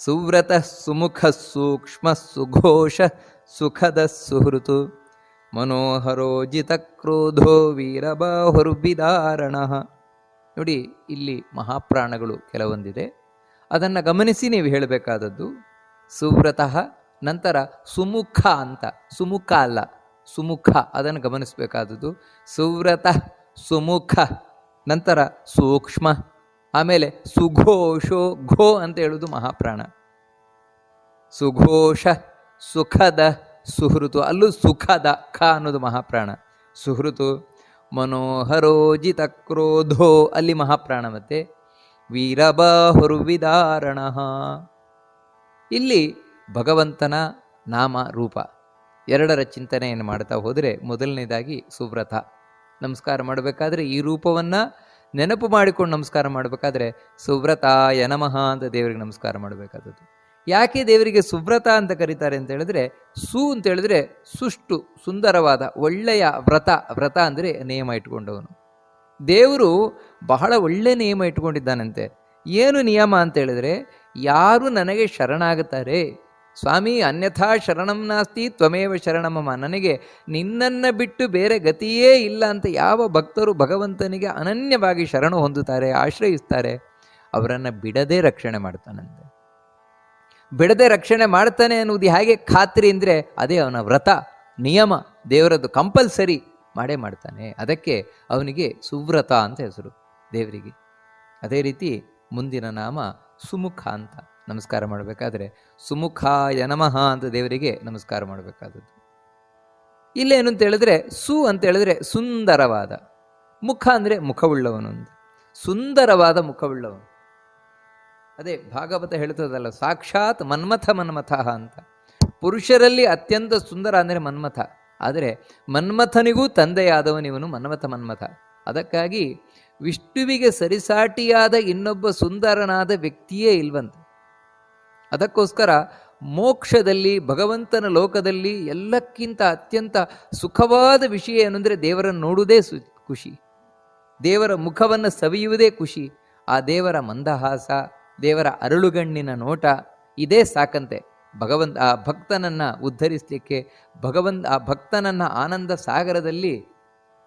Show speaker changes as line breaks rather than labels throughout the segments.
ಸುವ್ರತ ಸುಮುಖ ಸೂಕ್ಷ್ಮ ಸುಘೋಷ ಸುಖದ ಸುಹೃತು ಮನೋಹರೋಜಿತ ಕ್ರೋಧೋ ವೀರಬಾಹುರ್ವಿದಾರಣ. ನೋಡಿ, ಇಲ್ಲಿ ಮಹಾಪ್ರಾಣಗಳು ಕೆಲವೊಂದಿದೆ, ಅದನ್ನು ಗಮನಿಸಿ ನೀವು ಹೇಳಬೇಕಾದದ್ದು. ಸುವ್ರತಃ, ನಂತರ ಸುಮುಖ ಅಂತ, ಸುಮುಖ ಅಲ್ಲ ಸುಮುಖ, ಅದನ್ನು ಗಮನಿಸಬೇಕಾದದ್ದು. ಸುವ್ರತ ಸುಮುಖ, ನಂತರ ಸೂಕ್ಷ್ಮ, ಆಮೇಲೆ ಸುಘೋಷೋ, ಘೋ ಅಂತ ಹೇಳುವುದು ಮಹಾಪ್ರಾಣ. ಸುಘೋಷ ಸುಖದ ಸುಹೃತು, ಅಲ್ಲೂ ಸುಖದ ಖ ಅನ್ನೋದು ಮಹಾಪ್ರಾಣ. ಸುಹೃತು ಮನೋಹರೋಜಿತ ಕ್ರೋಧೋ, ಅಲ್ಲಿ ಮಹಾಪ್ರಾಣ. ಮತ್ತೆ ವೀರಬಾಹುರ್ವಿದಾರಣ, ಇಲ್ಲಿ ಭಗವಂತನ ನಾಮ ರೂಪ ಎರಡರ ಚಿಂತನೆಯನ್ನು ಮಾಡ್ತಾ ಹೋದರೆ, ಮೊದಲನೇದಾಗಿ ಸುವ್ರತ ನಮಸ್ಕಾರ ಮಾಡಬೇಕಾದ್ರೆ ಈ ರೂಪವನ್ನು ನೆನಪು ಮಾಡಿಕೊಂಡು ನಮಸ್ಕಾರ ಮಾಡಬೇಕಾದ್ರೆ ಸುವ್ರತಾಯ ನಮಃ ಅಂತ ದೇವರಿಗೆ ನಮಸ್ಕಾರ ಮಾಡಬೇಕಾದದ್ದು. ಯಾಕೆ ದೇವರಿಗೆ ಸುವ್ರತ ಅಂತ ಕರೀತಾರೆ ಅಂತ ಹೇಳಿದ್ರೆ, ಸು ಅಂತ ಹೇಳಿದ್ರೆ ಸುಷ್ಟು ಸುಂದರವಾದ ಒಳ್ಳೆಯ ವ್ರತ. ವ್ರತ ಅಂದರೆ ನಿಯಮ ಇಟ್ಕೊಂಡವನು. ದೇವರು ಬಹಳ ಒಳ್ಳೆ ನಿಯಮ ಇಟ್ಕೊಂಡಿದ್ದಾನಂತೆ. ಏನು ನಿಯಮ ಅಂತ ಹೇಳಿದ್ರೆ, ಯಾರು ನನಗೆ ಶರಣಾಗುತ್ತಾರೆ, ಸ್ವಾಮಿ ಅನ್ಯಥಾ ಶರಣಂ ನಾಸ್ತಿ ತ್ವಮೇವ ಶರಣಮಮ, ನನಗೆ ನಿನ್ನನ್ನು ಬಿಟ್ಟು ಬೇರೆ ಗತಿಯೇ ಇಲ್ಲ ಅಂತ ಯಾವ ಭಕ್ತರು ಭಗವಂತನಿಗೆ ಅನನ್ಯವಾಗಿ ಶರಣ ಹೊಂದುತ್ತಾರೆ, ಆಶ್ರಯಿಸ್ತಾರೆ, ಅವರನ್ನು ಬಿಡದೆ ರಕ್ಷಣೆ ಮಾಡ್ತಾನಂತೆ. ಬಿಡದೆ ರಕ್ಷಣೆ ಮಾಡ್ತಾನೆ ಅನ್ನುವುದು ಹೇಗೆ ಖಾತ್ರಿ ಅಂದರೆ, ಅದೇ ಅವನ ವ್ರತ, ನಿಯಮ, ದೇವರದ್ದು ಕಂಪಲ್ಸರಿ ಮಾಡೇ ಮಾಡ್ತಾನೆ. ಅದಕ್ಕೆ ಅವನಿಗೆ ಸುವ್ರತ ಅಂತ ಹೆಸರು ದೇವರಿಗೆ. ಅದೇ ರೀತಿ ಮುಂದಿನ ನಾಮ ಸುಮುಖ ಅಂತ. ನಮಸ್ಕಾರ ಮಾಡಬೇಕಾದ್ರೆ ಸುಮುಖಾಯ ನಮಃ ಅಂತ ದೇವರಿಗೆ ನಮಸ್ಕಾರ ಮಾಡಬೇಕಾದದ್ದು. ಇಲ್ಲೇನು ಅಂತ ಹೇಳಿದ್ರೆ, ಸು ಅಂತ ಹೇಳಿದ್ರೆ ಸುಂದರವಾದ, ಮುಖ ಅಂದರೆ ಮುಖವುಳ್ಳವನು ಅಂತ, ಸುಂದರವಾದ ಮುಖವುಳ್ಳವನು. ಅದೇ ಭಾಗವತ ಹೇಳ್ತದಲ್ಲ, ಸಾಕ್ಷಾತ್ ಮನ್ಮಥ ಮನ್ಮಥ ಅಂತ. ಪುರುಷರಲ್ಲಿ ಅತ್ಯಂತ ಸುಂದರ ಅಂದರೆ ಮನ್ಮಥ, ಆದರೆ ಮನ್ಮಥನಿಗೂ ತಂದೆಯಾದವನಿವನು ಮನ್ಮಥ ಮನ್ಮಥ. ಅದಕ್ಕಾಗಿ ವಿಷ್ಣುವಿಗೆ ಸರಿಸಾಟಿಯಾದ ಇನ್ನೊಬ್ಬ ಸುಂದರನಾದ ವ್ಯಕ್ತಿಯೇ ಇಲ್ವಂತೆ. ಅದಕ್ಕೋಸ್ಕರ ಮೋಕ್ಷದಲ್ಲಿ ಭಗವಂತನ ಲೋಕದಲ್ಲಿ ಎಲ್ಲಕ್ಕಿಂತ ಅತ್ಯಂತ ಸುಖವಾದ ವಿಷಯ ಏನಂದರೆ ದೇವರನ್ನು ನೋಡುವುದೇ ಖುಷಿ, ದೇವರ ಮುಖವನ್ನು ಸವಿಯುವುದೇ ಖುಷಿ. ಆ ದೇವರ ಮಂದಹಾಸ, ದೇವರ ಅರಳುಗಣ್ಣಿನ ನೋಟ, ಇದೇ ಸಾಕಂತೆ ಆ ಭಕ್ತನನ್ನು ಉದ್ಧರಿಸಲಿಕ್ಕೆ, ಆ ಭಕ್ತನನ್ನು ಆನಂದ ಸಾಗರದಲ್ಲಿ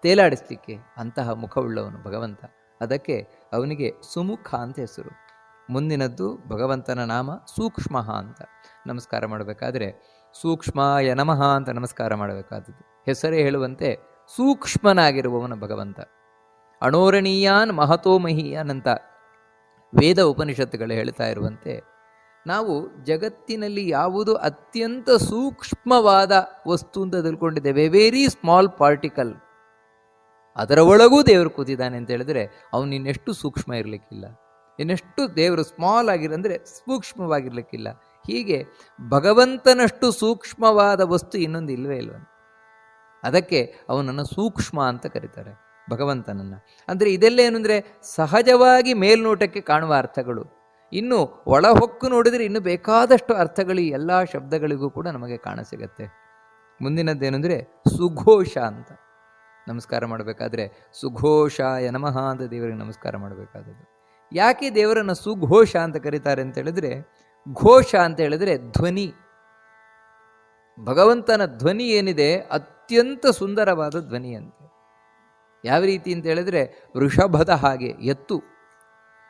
ತೇಲಾಡಿಸ್ಲಿಕ್ಕೆ. ಅಂತಹ ಮುಖವುಳ್ಳವನು ಭಗವಂತ. ಅದಕ್ಕೆ ಅವನಿಗೆ ಸುಮುಖ ಅಂತ ಹೆಸರು. ಮುಂದಿನದ್ದು ಭಗವಂತನ ನಾಮ ಸೂಕ್ಷ್ಮ ಅಂತ. ನಮಸ್ಕಾರ ಮಾಡಬೇಕಾದ್ರೆ ಸೂಕ್ಷ್ಮಾಯ ನಮಃ ಅಂತ ನಮಸ್ಕಾರ ಮಾಡಬೇಕಾದದ್ದು. ಹೆಸರೇ ಹೇಳುವಂತೆ ಸೂಕ್ಷ್ಮನಾಗಿರುವವನ ಭಗವಂತ. ಅಣೋರಣೀಯಾನ್ ಮಹತೋ ಮಹೀಯಾನ್ ಅಂತ ವೇದ ಉಪನಿಷತ್ತುಗಳು ಹೇಳ್ತಾ ಇರುವಂತೆ, ನಾವು ಜಗತ್ತಿನಲ್ಲಿ ಯಾವುದು ಅತ್ಯಂತ ಸೂಕ್ಷ್ಮವಾದ ವಸ್ತು ಅಂತ ತಿಳ್ಕೊಂಡಿದ್ದೇವೆ, ವೆರಿ ಸ್ಮಾಲ್ ಪಾರ್ಟಿಕಲ್, ಅದರ ಒಳಗೂ ದೇವರು ಕೂತಿದ್ದಾನೆ ಅಂತ ಹೇಳಿದ್ರೆ ಅವನು ಇನ್ನೆಷ್ಟು ಸೂಕ್ಷ್ಮ ಇರಲಿಕ್ಕಿಲ್ಲ, ಇನ್ನೆಷ್ಟು ದೇವರು ಸ್ಮಾಲ್ ಅಂದರೆ ಸೂಕ್ಷ್ಮವಾಗಿರ್ಲಿಕ್ಕಿಲ್ಲ. ಹೀಗೆ ಭಗವಂತನಷ್ಟು ಸೂಕ್ಷ್ಮವಾದ ವಸ್ತು ಇನ್ನೊಂದು ಇಲ್ಲವೇ ಇಲ್ವ. ಅದಕ್ಕೆ ಅವನನ್ನು ಸೂಕ್ಷ್ಮ ಅಂತ ಕರೀತಾರೆ ಭಗವಂತನನ್ನು. ಅಂದರೆ ಇದೆಲ್ಲ ಏನು ಅಂದರೆ ಸಹಜವಾಗಿ ಮೇಲ್ನೋಟಕ್ಕೆ ಕಾಣುವ ಅರ್ಥಗಳು. ಇನ್ನು ಒಳಹೊಕ್ಕು ನೋಡಿದರೆ ಇನ್ನು ಬೇಕಾದಷ್ಟು ಅರ್ಥಗಳು ಈ ಎಲ್ಲ ಶಬ್ದಗಳಿಗೂ ಕೂಡ ನಮಗೆ ಕಾಣಸಿಗತ್ತೆ. ಮುಂದಿನದ್ದೇನೆಂದರೆ ಸುಘೋಷ ಅಂತ. ನಮಸ್ಕಾರ ಮಾಡಬೇಕಾದ್ರೆ ಸುಘೋಷಾಯ ನಮಃ ಅಂತ ದೇವರಿಗೆ ನಮಸ್ಕಾರ ಮಾಡಬೇಕಾದದ್ದು. ಯಾಕೆ ದೇವರನ್ನು ಸುಘೋಷ ಅಂತ ಕರೀತಾರೆ ಅಂತ ಹೇಳಿದ್ರೆ, ಘೋಷ ಅಂತ ಹೇಳಿದ್ರೆ ಧ್ವನಿ. ಭಗವಂತನ ಧ್ವನಿ ಏನಿದೆ ಅತ್ಯಂತ ಸುಂದರವಾದ ಧ್ವನಿ ಅಂತೆ. ಯಾವ ರೀತಿ ಅಂತ ಹೇಳಿದ್ರೆ ವೃಷಭದ ಹಾಗೆ,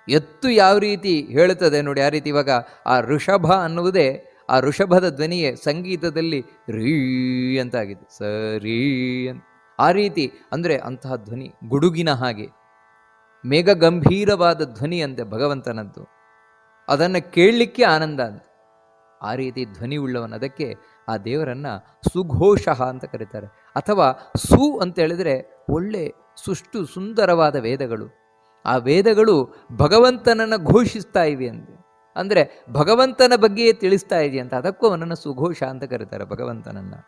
ಎತ್ತು ಯಾವ ರೀತಿ ಹೇಳುತ್ತದೆ ನೋಡಿ, ಆ ರೀತಿ ಇವಾಗ ಆ ಋಷಭ ಅನ್ನುವುದೇ, ಆ ಋಷಭದ ಧ್ವನಿಯೇ ಸಂಗೀತದಲ್ಲಿ ರೀ ಅಂತಾಗಿದೆ, ಸರಿ ಅಂತ. ಆ ರೀತಿ ಅಂದರೆ ಅಂತಹ ಧ್ವನಿ ಗುಡುಗಿನ ಹಾಗೆ ಮೇಘ ಗಂಭೀರವಾದ ಧ್ವನಿ ಅಂತೆ ಭಗವಂತನದ್ದು. ಅದನ್ನು ಕೇಳಲಿಕ್ಕೆ ಆನಂದ ಅಂತ. ಆ ರೀತಿ ಧ್ವನಿ ಉಳ್ಳವನು. ಅದಕ್ಕೆ ಆ ದೇವರನ್ನು ಸುಘೋಷ ಅಂತ ಕರೀತಾರೆ. ಅಥವಾ ಸು ಅಂತ ಹೇಳಿದರೆ ಒಳ್ಳೆ ಸುಷ್ಟು ಸುಂದರವಾದ ವೇದಗಳು. ಆ ವೇದಗಳು ಭಗವಂತನನ್ನು ಘೋಷಿಸ್ತಾ ಇವೆ ಅಂತೆ, ಅಂದರೆ ಭಗವಂತನ ಬಗ್ಗೆಯೇ ತಿಳಿಸ್ತಾ ಇದೆಯಂತ. ಅದಕ್ಕೂ ಅವನನ್ನು ಸುಘೋಷ ಅಂತ ಕರೀತಾರೆ ಭಗವಂತನನ್ನು.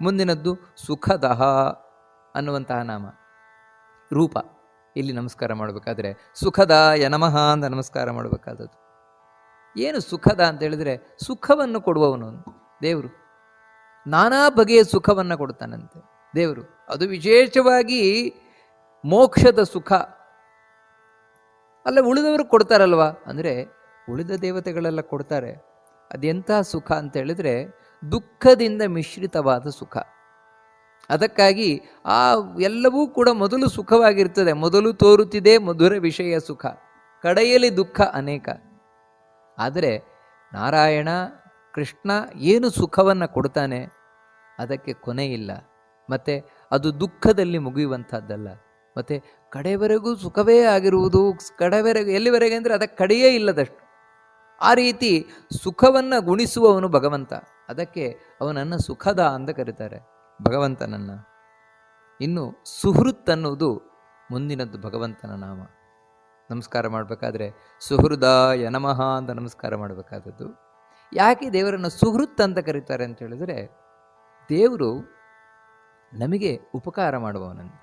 ಮುಂದಿನದ್ದು ಸುಖದಹ ಅನ್ನುವಂತಹ ನಾಮ ರೂಪ. ಇಲ್ಲಿ ನಮಸ್ಕಾರ ಮಾಡಬೇಕಾದ್ರೆ ಸುಖದಾಯ ನಮಃ ಅಂತ ನಮಸ್ಕಾರ ಮಾಡಬೇಕಾದದ್ದು. ಏನು ಸುಖದ ಅಂತ ಹೇಳಿದ್ರೆ ಸುಖವನ್ನು ಕೊಡುವವನು ದೇವರು. ನಾನಾ ಬಗೆಯ ಸುಖವನ್ನು ಕೊಡ್ತಾನಂತೆ ದೇವರು. ಅದು ವಿಶೇಷವಾಗಿ ಮೋಕ್ಷದ ಸುಖ ಅಲ್ಲ, ಉಳಿದವರು ಕೊಡ್ತಾರಲ್ವ ಅಂದರೆ ಉಳಿದ ದೇವತೆಗಳೆಲ್ಲ ಕೊಡ್ತಾರೆ. ಅದೆಂಥ ಸುಖ ಅಂತ ಹೇಳಿದ್ರೆ ದುಃಖದಿಂದ ಮಿಶ್ರಿತವಾದ ಸುಖ. ಅದಕ್ಕಾಗಿ ಆ ಎಲ್ಲವೂ ಕೂಡ ಮೊದಲು ಸುಖವಾಗಿರ್ತದೆ. ಮೊದಲು ತೋರುತ್ತಿದೆ ಮಧುರ ವಿಷಯ ಸುಖ, ಕಡೆಯಲ್ಲಿ ದುಃಖ ಅನೇಕ. ಆದರೆ ನಾರಾಯಣ ಕೃಷ್ಣ ಏನು ಸುಖವನ್ನು ಕೊಡ್ತಾನೆ ಅದಕ್ಕೆ ಕೊನೆ ಇಲ್ಲ. ಮತ್ತು ಅದು ದುಃಖದಲ್ಲಿ ಮುಗಿಯುವಂಥದ್ದಲ್ಲ. ಮತ್ತು ಕಡೆವರೆಗೂ ಸುಖವೇ ಆಗಿರುವುದು. ಕಡೆವರೆಗೂ ಎಲ್ಲಿವರೆಗೆ ಅಂದರೆ ಅದಕ್ಕೆ ಕಡೆಯೇ ಇಲ್ಲದಷ್ಟು. ಆ ರೀತಿ ಸುಖವನ್ನು ಗುಣಿಸುವವನು ಭಗವಂತ. ಅದಕ್ಕೆ ಅವನನ್ನು ಸುಖದ ಅಂತ ಕರೀತಾರೆ ಭಗವಂತನನ್ನು. ಇನ್ನು ಸುಹೃತ್ ಅನ್ನುವುದು ಮುಂದಿನದ್ದು ಭಗವಂತನ ನಾಮ. ನಮಸ್ಕಾರ ಮಾಡಬೇಕಾದ್ರೆ ಸುಹೃದಾಯ ನಮಃ ಅಂತ ನಮಸ್ಕಾರ ಮಾಡಬೇಕಾದದ್ದು. ಯಾಕೆ ದೇವರನ್ನು ಸುಹೃತ್ ಅಂತ ಕರೀತಾರೆ ಅಂತ ಹೇಳಿದ್ರೆ, ದೇವರು ನಮಗೆ ಉಪಕಾರ ಮಾಡುವವನಂತೆ.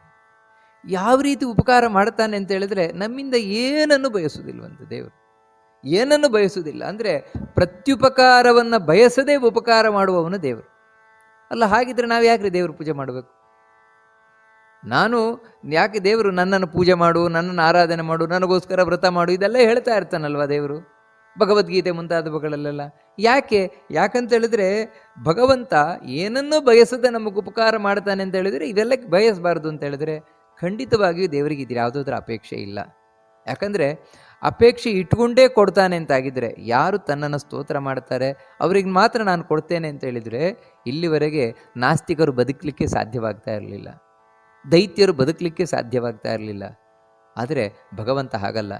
ಯಾವ ರೀತಿ ಉಪಕಾರ ಮಾಡ್ತಾನೆ ಅಂತ ಹೇಳಿದ್ರೆ, ನಮ್ಮಿಂದ ಏನನ್ನು ಬಯಸುವುದಿಲ್ವಂತೆ ದೇವರು. ಏನನ್ನು ಬಯಸುವುದಿಲ್ಲ ಅಂದರೆ ಪ್ರತ್ಯುಪಕಾರವನ್ನು ಬಯಸದೇ ಉಪಕಾರ ಮಾಡುವವನು ದೇವರು. ಅಲ್ಲ, ಹಾಗಿದ್ರೆ ನಾವು ಯಾಕ್ರಿ ದೇವರು ಪೂಜೆ ಮಾಡಬೇಕು? ನಾನು ಯಾಕೆ ದೇವರು ನನ್ನನ್ನು ಪೂಜೆ ಮಾಡು, ನನ್ನನ್ನು ಆರಾಧನೆ ಮಾಡು, ನನಗೋಸ್ಕರ ವ್ರತ ಮಾಡು ಇದೆಲ್ಲ ಹೇಳ್ತಾ ಇರ್ತಾನಲ್ವ ದೇವರು ಭಗವದ್ಗೀತೆ ಮುಂತಾದವುಗಳಲ್ಲೆಲ್ಲ. ಯಾಕಂತ ಹೇಳಿದ್ರೆ ಭಗವಂತ ಏನನ್ನೂ ಬಯಸದೆ ನಮಗೆ ಉಪಕಾರ ಮಾಡ್ತಾನೆ ಅಂತ ಹೇಳಿದ್ರೆ ಇದೆಲ್ಲ ಬಯಸಬಾರ್ದು ಅಂತ ಹೇಳಿದ್ರೆ ಖಂಡಿತವಾಗಿಯೂ ದೇವರಿಗೆ ಇದು ಯಾವುದಾದ್ರೂ ಅಪೇಕ್ಷೆ ಇಲ್ಲ. ಯಾಕಂದರೆ ಅಪೇಕ್ಷೆ ಇಟ್ಕೊಂಡೇ ಕೊಡ್ತಾನೆ ಅಂತಾಗಿದ್ದರೆ ಯಾರು ತನ್ನನ್ನು ಸ್ತೋತ್ರ ಮಾಡ್ತಾರೆ ಅವ್ರಿಗೆ ಮಾತ್ರ ನಾನು ಕೊಡ್ತೇನೆ ಅಂತ ಹೇಳಿದರೆ ಇಲ್ಲಿವರೆಗೆ ನಾಸ್ತಿಕರು ಬದುಕಲಿಕ್ಕೆ ಸಾಧ್ಯವಾಗ್ತಾ ಇರಲಿಲ್ಲ, ದೈತ್ಯರು ಬದುಕಲಿಕ್ಕೆ ಸಾಧ್ಯವಾಗ್ತಾ ಇರಲಿಲ್ಲ. ಆದರೆ ಭಗವಂತ ಹಾಗಲ್ಲ,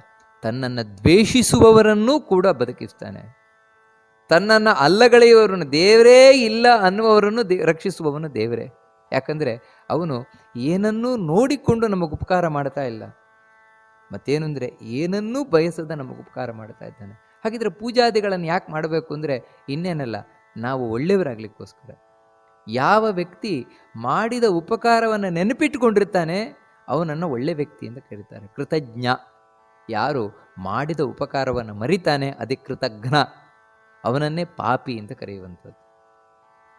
ತನ್ನನ್ನು ದ್ವೇಷಿಸುವವರನ್ನೂ ಕೂಡ ಬದುಕಿಸ್ತಾನೆ. ತನ್ನನ್ನು ಅಲ್ಲಗಳೆಯುವವರನ್ನು, ದೇವರೇ ಇಲ್ಲ ಅನ್ನುವವರನ್ನು ರಕ್ಷಿಸುವವನು ದೇವರೇ. ಯಾಕಂದರೆ ಅವನು ಏನನ್ನೂ ನೋಡಿಕೊಂಡು ನಮಗೆ ಉಪಕಾರ ಮಾಡ್ತಾ ಇಲ್ಲ, ಮತ್ತೇನು ಅಂದರೆ ಏನನ್ನೂ ಬಯಸದ ನಮಗೆ ಉಪಕಾರ ಮಾಡ್ತಾ ಇದ್ದಾನೆ. ಹಾಗಿದ್ರೆ ಪೂಜಾದಿಗಳನ್ನು ಯಾಕೆ ಮಾಡಬೇಕು ಅಂದರೆ ಇನ್ನೇನಲ್ಲ, ನಾವು ಒಳ್ಳೆಯವರಾಗಲಿಕ್ಕೋಸ್ಕರ. ಯಾವ ವ್ಯಕ್ತಿ ಮಾಡಿದ ಉಪಕಾರವನ್ನು ನೆನಪಿಟ್ಟುಕೊಂಡಿರ್ತಾನೆ ಅವನನ್ನು ಒಳ್ಳೆ ವ್ಯಕ್ತಿ ಅಂತ ಕರೀತಾರೆ, ಕೃತಜ್ಞ. ಯಾರು ಮಾಡಿದ ಉಪಕಾರವನ್ನು ಮರಿತಾನೆ ಅದಕ್ಕೆ ಕೃತಜ್ಞ, ಅವನನ್ನೇ ಪಾಪಿ ಅಂತ ಕರೆಯುವಂಥದ್ದು.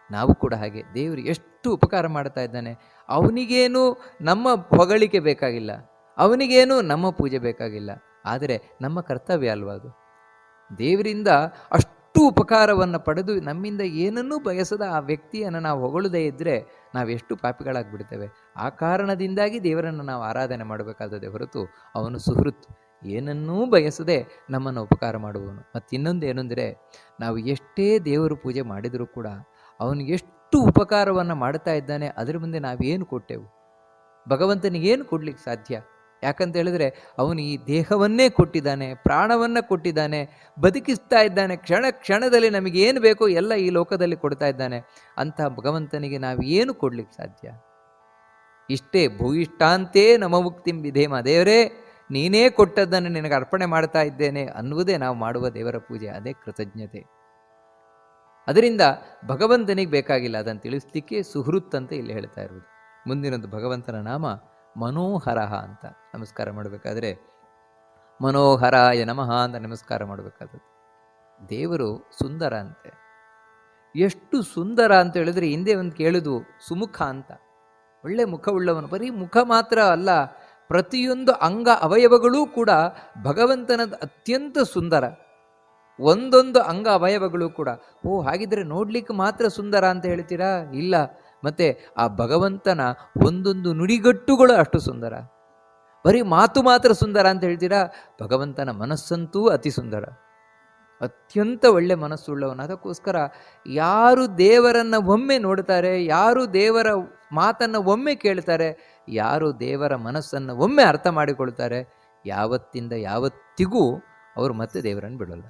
ನಾವು ಕೂಡ ಹಾಗೆ, ದೇವರು ಎಷ್ಟು ಉಪಕಾರ ಮಾಡ್ತಾ ಇದ್ದಾನೆ, ಅವನಿಗೇನು ನಮ್ಮ ಹೊಗಳಿಕೆ ಬೇಕಾಗಿಲ್ಲ, ಅವನಿಗೇನು ನಮ್ಮ ಪೂಜೆ ಬೇಕಾಗಿಲ್ಲ. ಆದರೆ ನಮ್ಮ ಕರ್ತವ್ಯ ಅಲ್ವಾ ಅದು. ದೇವರಿಂದ ಅಷ್ಟು ಉಪಕಾರವನ್ನು ಪಡೆದು ನಮ್ಮಿಂದ ಏನನ್ನೂ ಬಯಸದ ಆ ವ್ಯಕ್ತಿಯನ್ನು ನಾವು ಹೊಗಳದೇ ಇದ್ದರೆ ನಾವೆಷ್ಟು ಪಾಪಿಗಳಾಗಿಬಿಡ್ತೇವೆ. ಆ ಕಾರಣದಿಂದಾಗಿ ದೇವರನ್ನು ನಾವು ಆರಾಧನೆ ಮಾಡಬೇಕಾದದೇ ಹೊರತು ಅವನು ಸುಹೃತ್, ಏನನ್ನೂ ಬಯಸದೆ ನಮ್ಮನ್ನು ಉಪಕಾರ ಮಾಡುವವನು. ಮತ್ತು ಇನ್ನೊಂದು ಏನಂದರೆ, ನಾವು ಎಷ್ಟೇ ದೇವರು ಪೂಜೆ ಮಾಡಿದರೂ ಕೂಡ ಅವನು ಎಷ್ಟು ಉಪಕಾರವನ್ನು ಮಾಡ್ತಾ ಇದ್ದಾನೆ, ಅದರ ಮುಂದೆ ನಾವೇನು ಕೊಟ್ಟೆವು? ಭಗವಂತನಿಗೇನು ಕೊಡ್ಲಿಕ್ಕೆ ಸಾಧ್ಯ? ಯಾಕಂತ ಹೇಳಿದ್ರೆ ಅವನು ಈ ದೇಹವನ್ನೇ ಕೊಟ್ಟಿದ್ದಾನೆ, ಪ್ರಾಣವನ್ನು ಕೊಟ್ಟಿದ್ದಾನೆ, ಬದುಕಿಸ್ತಾ ಇದ್ದಾನೆ. ಕ್ಷಣ ಕ್ಷಣದಲ್ಲಿ ನಮಗೇನು ಬೇಕೋ ಎಲ್ಲ ಈ ಲೋಕದಲ್ಲಿ ಕೊಡ್ತಾ ಇದ್ದಾನೆ. ಅಂಥ ಭಗವಂತನಿಗೆ ನಾವು ಏನು ಕೊಡ್ಲಿಕ್ಕೆ ಸಾಧ್ಯ? ಇಷ್ಟೇ, ಭೂಯಿಷ್ಟಾಂತೇ ನಮ ಮುಕ್ತಿಂ ವಿಧೇಮ, ದೇವರೇ ನೀನೇ ಕೊಟ್ಟದ್ದನ್ನು ನಿನಗೆ ಅರ್ಪಣೆ ಮಾಡ್ತಾ ಇದ್ದೇನೆ ಅನ್ನುವುದೇ ನಾವು ಮಾಡುವ ದೇವರ ಪೂಜೆ, ಅದೇ ಕೃತಜ್ಞತೆ. ಅದರಿಂದ ಭಗವಂತನಿಗೆ ಬೇಕಾಗಿಲ್ಲ, ಅದನ್ನು ತಿಳಿಸ್ಲಿಕ್ಕೆ ಸುಹೃತ್ ಅಂತ ಇಲ್ಲಿ ಹೇಳ್ತಾ ಇರುವುದು. ಮುಂದಿನದು ಭಗವಂತನ ನಾಮ ಮನೋಹರ ಅಂತ. ನಮಸ್ಕಾರ ಮಾಡಬೇಕಾದ್ರೆ ಮನೋಹರಾಯ ನಮಃ ಅಂತ ನಮಸ್ಕಾರ ಮಾಡಬೇಕಾದದ್ದು. ದೇವರು ಸುಂದರ ಅಂತೆ. ಎಷ್ಟು ಸುಂದರ ಅಂತ ಹೇಳಿದ್ರೆ ಹಿಂದೆ ಒಂದು ಕೇಳಿದ್ವು ಸುಮುಖ ಅಂತ. ಒಳ್ಳೆ ಮುಖವುಳ್ಳವನು. ಬರೀ ಮುಖ ಮಾತ್ರ ಅಲ್ಲ, ಪ್ರತಿಯೊಂದು ಅಂಗ ಅವಯವಗಳೂ ಕೂಡ ಭಗವಂತನದ ಅತ್ಯಂತ ಸುಂದರ. ಒಂದೊಂದು ಅಂಗ ಅವಯವಗಳು ಕೂಡ. ಹಾಗಿದ್ರೆ ನೋಡ್ಲಿಕ್ಕೆ ಮಾತ್ರ ಸುಂದರ ಅಂತ ಹೇಳ್ತೀರಾ? ಇಲ್ಲ. ಮತ್ತೆ ಆ ಭಗವಂತನ ಒಂದೊಂದು ನುಡಿಗಟ್ಟುಗಳು ಅಷ್ಟು ಸುಂದರ. ಬರೀ ಮಾತು ಮಾತ್ರ ಸುಂದರ ಅಂತ ಹೇಳ್ತೀರಾ? ಭಗವಂತನ ಮನಸ್ಸಂತೂ ಅತಿ ಸುಂದರ, ಅತ್ಯಂತ ಒಳ್ಳೆ ಮನಸ್ಸುಳ್ಳವನು. ಅದಕ್ಕೋಸ್ಕರ ಯಾರು ದೇವರನ್ನು ಒಮ್ಮೆ ನೋಡ್ತಾರೆ, ಯಾರು ದೇವರ ಮಾತನ್ನು ಒಮ್ಮೆ ಕೇಳ್ತಾರೆ, ಯಾರು ದೇವರ ಮನಸ್ಸನ್ನು ಒಮ್ಮೆ ಅರ್ಥ ಮಾಡಿಕೊಳ್ತಾರೆ, ಯಾವತ್ತಿಂದ ಯಾವತ್ತಿಗೂ ಅವರು ಮತ್ತೆ ದೇವರನ್ನು ಬಿಡೋಲ್ಲ.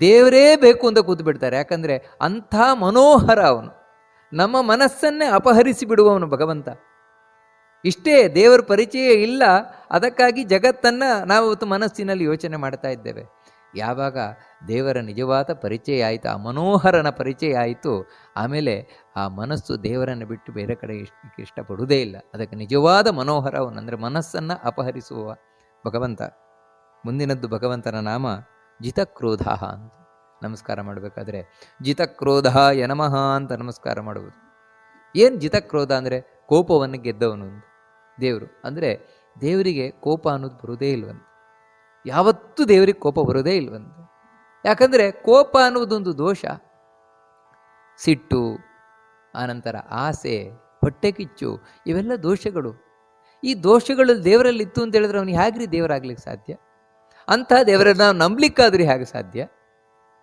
ದೇವರೇ ಬೇಕು ಅಂತ ಕೂತು ಬಿಡ್ತಾರೆ. ಯಾಕಂದರೆ ಅಂಥ ಮನೋಹರ ಅವನು. ನಮ್ಮ ಮನಸ್ಸನ್ನೇ ಅಪಹರಿಸಿ ಬಿಡುವವನು ಭಗವಂತ. ಇಷ್ಟೇ, ದೇವರ ಪರಿಚಯ ಇಲ್ಲ, ಅದಕ್ಕಾಗಿ ಜಗತ್ತನ್ನು ನಾವು ಮನಸ್ಸಿನಲ್ಲಿ ಯೋಚನೆ ಮಾಡ್ತಾ ಇದ್ದೇವೆ. ಯಾವಾಗ ದೇವರ ನಿಜವಾದ ಪರಿಚಯ ಆಯಿತು, ಆ ಮನೋಹರನ ಪರಿಚಯ ಆಯಿತು, ಆಮೇಲೆ ಆ ಮನಸ್ಸು ದೇವರನ್ನು ಬಿಟ್ಟು ಬೇರೆ ಕಡೆ ಇಷ್ಟಪಡುವುದೇ ಇಲ್ಲ. ಅದಕ್ಕೆ ನಿಜವಾದ ಮನೋಹರ ಅವನು, ಅಂದರೆ ಮನಸ್ಸನ್ನು ಅಪಹರಿಸುವ ಭಗವಂತ. ಮುಂದಿನದ್ದು ಭಗವಂತನ ನಾಮ ಜಿತಕ್ರೋಧ ಅಂತ. ನಮಸ್ಕಾರ ಮಾಡಬೇಕಾದ್ರೆ ಜಿತಕ್ರೋಧಾಯ ನಮಃ ಅಂತ ನಮಸ್ಕಾರ ಮಾಡುವುದು. ಏನು ಜಿತಕ್ರೋಧ ಅಂದರೆ ಕೋಪವನ್ನು ಗೆದ್ದವನು ದೇವರು. ಅಂದರೆ ದೇವರಿಗೆ ಕೋಪ ಅನ್ನೋದು ಬರುವುದೇ ಇಲ್ವಂತೆ. ಯಾವತ್ತೂ ದೇವರಿಗೆ ಕೋಪ ಬರೋದೇ ಇಲ್ವಂತೆ. ಯಾಕಂದರೆ ಕೋಪ ಅನ್ನುವುದೊಂದು ದೋಷ. ಸಿಟ್ಟು, ಆನಂತರ ಆಸೆ, ಹೊಟ್ಟೆ ಕಿಚ್ಚು, ಇವೆಲ್ಲ ದೋಷಗಳು. ಈ ದೋಷಗಳು ದೇವರಲ್ಲಿತ್ತು ಅಂತ ಹೇಳಿದ್ರೆ ಅವನು ಹೇಗ್ರಿ ದೇವರಾಗ್ಲಿಕ್ಕೆ ಸಾಧ್ಯ? ಅಂಥ ದೇವರನ್ನು ನಾವು ನಂಬಲಿಕ್ಕಾದ್ರೂ ಹೇಗೆ ಸಾಧ್ಯ?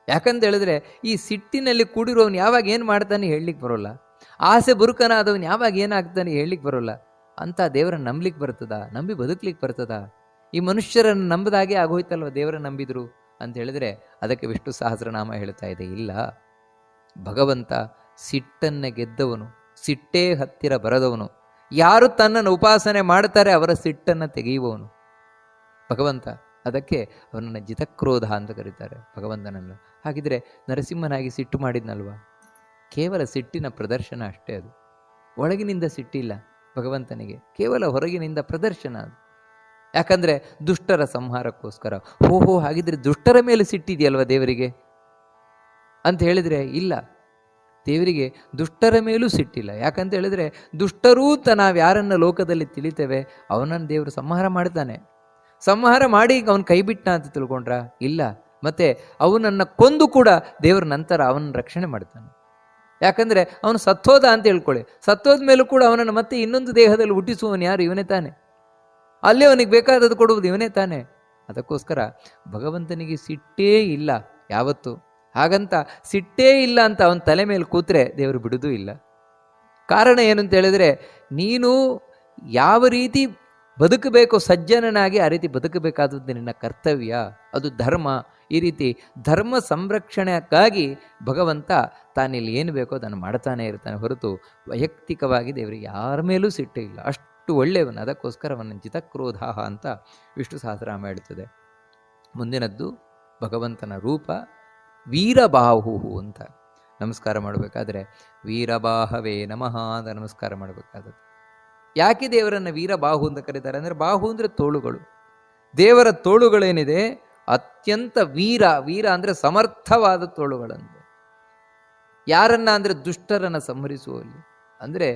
ಯಾಕಂತ ಹೇಳಿದ್ರೆ ಈ ಸಿಟ್ಟಿನಲ್ಲಿ ಕೂಡಿರೋನು ಯಾವಾಗ ಏನು ಮಾಡ್ತಾನೆ ಹೇಳಲಿಕ್ಕೆ ಬರೋಲ್ಲ. ಆಸೆ ಬುರುಕನಾದವನು ಯಾವಾಗ ಏನಾಗ್ತಾನೆ ಹೇಳಲಿಕ್ಕೆ ಬರೋಲ್ಲ. ಅಂಥ ದೇವರನ್ನು ನಂಬಲಿಕ್ಕೆ ಬರ್ತದ? ನಂಬಿ ಬದುಕಲಿಕ್ಕೆ ಬರ್ತದ? ಈ ಮನುಷ್ಯರನ್ನು ನಂಬದಾಗೆ ಆಗೋಯ್ತಲ್ವ ದೇವರನ್ನು ನಂಬಿದ್ರು ಅಂತ ಹೇಳಿದ್ರೆ ಅದಕ್ಕೆ ವಿಷ್ಣು ಸಹಸ್ರನಾಮ ಹೇಳ್ತಾ ಇದೆ. ಇಲ್ಲ, ಭಗವಂತ ಸಿಟ್ಟನ್ನು ಗೆದ್ದವನು, ಸಿಟ್ಟೇ ಹತ್ತಿರ ಬರದವನು. ಯಾರು ತನ್ನನ್ನು ಉಪಾಸನೆ ಮಾಡ್ತಾರೆ ಅವರ ಸಿಟ್ಟನ್ನು ತೆಗೆಯುವವನು ಭಗವಂತ. ಅದಕ್ಕೆ ಅವನನ್ನು ಜಿತಕ್ರೋಧ ಅಂತ ಕರೀತಾರೆ ಭಗವಂತನನ್ನು. ಹಾಗಿದ್ರೆ ನರಸಿಂಹನಾಗಿ ಸಿಟ್ಟು ಮಾಡಿದ್ನಲ್ವಾ? ಕೇವಲ ಸಿಟ್ಟಿನ ಪ್ರದರ್ಶನ ಅಷ್ಟೇ ಅದು. ಒಳಗಿನಿಂದ ಸಿಟ್ಟಿಲ್ಲ ಭಗವಂತನಿಗೆ, ಕೇವಲ ಹೊರಗಿನಿಂದ ಪ್ರದರ್ಶನ ಅದು. ಯಾಕಂದರೆ ದುಷ್ಟರ ಸಂಹಾರಕ್ಕೋಸ್ಕರ. ಹೋ ಹಾಗಿದ್ರೆ ದುಷ್ಟರ ಮೇಲೆ ಸಿಟ್ಟಿದೆಯಲ್ವ ದೇವರಿಗೆ ಅಂತ ಹೇಳಿದರೆ ಇಲ್ಲ, ದೇವರಿಗೆ ದುಷ್ಟರ ಮೇಲೂ ಸಿಟ್ಟಿಲ್ಲ. ಯಾಕಂತ ಹೇಳಿದ್ರೆ ದುಷ್ಟರೂ ನಾವು ಯಾರನ್ನ ಲೋಕದಲ್ಲಿ ತಿಳಿತೇವೆ ಅವನನ್ನು ದೇವರು ಸಂಹಾರ ಮಾಡ್ತಾನೆ. ಸಂಹಾರ ಮಾಡಿ ಅವನು ಕೈ ಬಿಟ್ಟ ಅಂತ ತಿಳ್ಕೊಂಡ್ರ? ಇಲ್ಲ, ಮತ್ತೆ ಅವನನ್ನು ಕೊಂದು ಕೂಡ ದೇವರ ನಂತರ ಅವನನ್ನು ರಕ್ಷಣೆ ಮಾಡ್ತಾನೆ. ಯಾಕಂದರೆ ಅವನು ಸತ್ತೋದ ಅಂತ ಹೇಳ್ಕೊಳ್ಳಿ, ಸತ್ತೋದ ಮೇಲೂ ಕೂಡ ಅವನನ್ನು ಮತ್ತೆ ಇನ್ನೊಂದು ದೇಹದಲ್ಲಿ ಹುಟ್ಟಿಸುವವನು ಯಾರು? ಇವನೇ ತಾನೆ. ಅಲ್ಲೇ ಅವನಿಗೆ ಬೇಕಾದದ್ದು ಕೊಡುವುದು ಇವನೇ ತಾನೆ. ಅದಕ್ಕೋಸ್ಕರ ಭಗವಂತನಿಗೆ ಸಿಟ್ಟೇ ಇಲ್ಲ ಯಾವತ್ತು. ಹಾಗಂತ ಸಿಟ್ಟೇ ಇಲ್ಲ ಅಂತ ಅವನ ತಲೆ ಮೇಲೆ ಕೂತ್ರೆ ದೇವರು ಬಿಡುವುದೂ ಇಲ್ಲ. ಕಾರಣ ಏನು ಅಂತ ಹೇಳಿದ್ರೆ, ನೀನು ಯಾವ ರೀತಿ ಬದುಕಬೇಕು ಸಜ್ಜನನಾಗಿ ಆ ರೀತಿ ಬದುಕಬೇಕಾದದ್ದು ನಿನ್ನ ಕರ್ತವ್ಯ, ಅದು ಧರ್ಮ. ಈ ರೀತಿ ಧರ್ಮ ಸಂರಕ್ಷಣೆಗಾಗಿ ಭಗವಂತ ತಾನಿಲ್ಲಿ ಏನು ಬೇಕೋ ಅದನ್ನು ಮಾಡ್ತಾನೆ ಇರ್ತಾನೆ ಹೊರತು ವೈಯಕ್ತಿಕವಾಗಿ ದೇವರಿಗೆ ಯಾರ ಮೇಲೂ ಸಿಟ್ಟು ಇಲ್ಲ. ಅಷ್ಟು ಒಳ್ಳೆಯವನು. ಅದಕ್ಕೋಸ್ಕರ ಅವನ ಜಿತಕ್ರೋಧ ಅಂತ ವಿಷ್ಣು ಸಹಸ್ರನಾಮ ಹೇಳ್ತದೆ. ಮುಂದಿನದ್ದು ಭಗವಂತನ ರೂಪ ವೀರಬಾಹು ಅಂತ. ನಮಸ್ಕಾರ ಮಾಡಬೇಕಾದ್ರೆ ವೀರಬಾಹವೇ ನಮಃ ಅಂತ ನಮಸ್ಕಾರ ಮಾಡಬೇಕಾದದ್ದು. ಯಾಕೆ ದೇವರನ್ನು ವೀರಬಾಹು ಅಂತ ಕರೀತಾರೆ ಅಂದರೆ, ಬಾಹು ಅಂದರೆ ತೋಳುಗಳು. ದೇವರ ತೋಳುಗಳೇನಿದೆ ಅತ್ಯಂತ ವೀರ. ವೀರ ಅಂದರೆ ಸಮರ್ಥವಾದ ತೋಳುಗಳಂತೆ. ಯಾರನ್ನ ಅಂದರೆ ದುಷ್ಟರನ್ನು ಸಂಹರಿಸುವಲ್ಲಿ. ಅಂದರೆ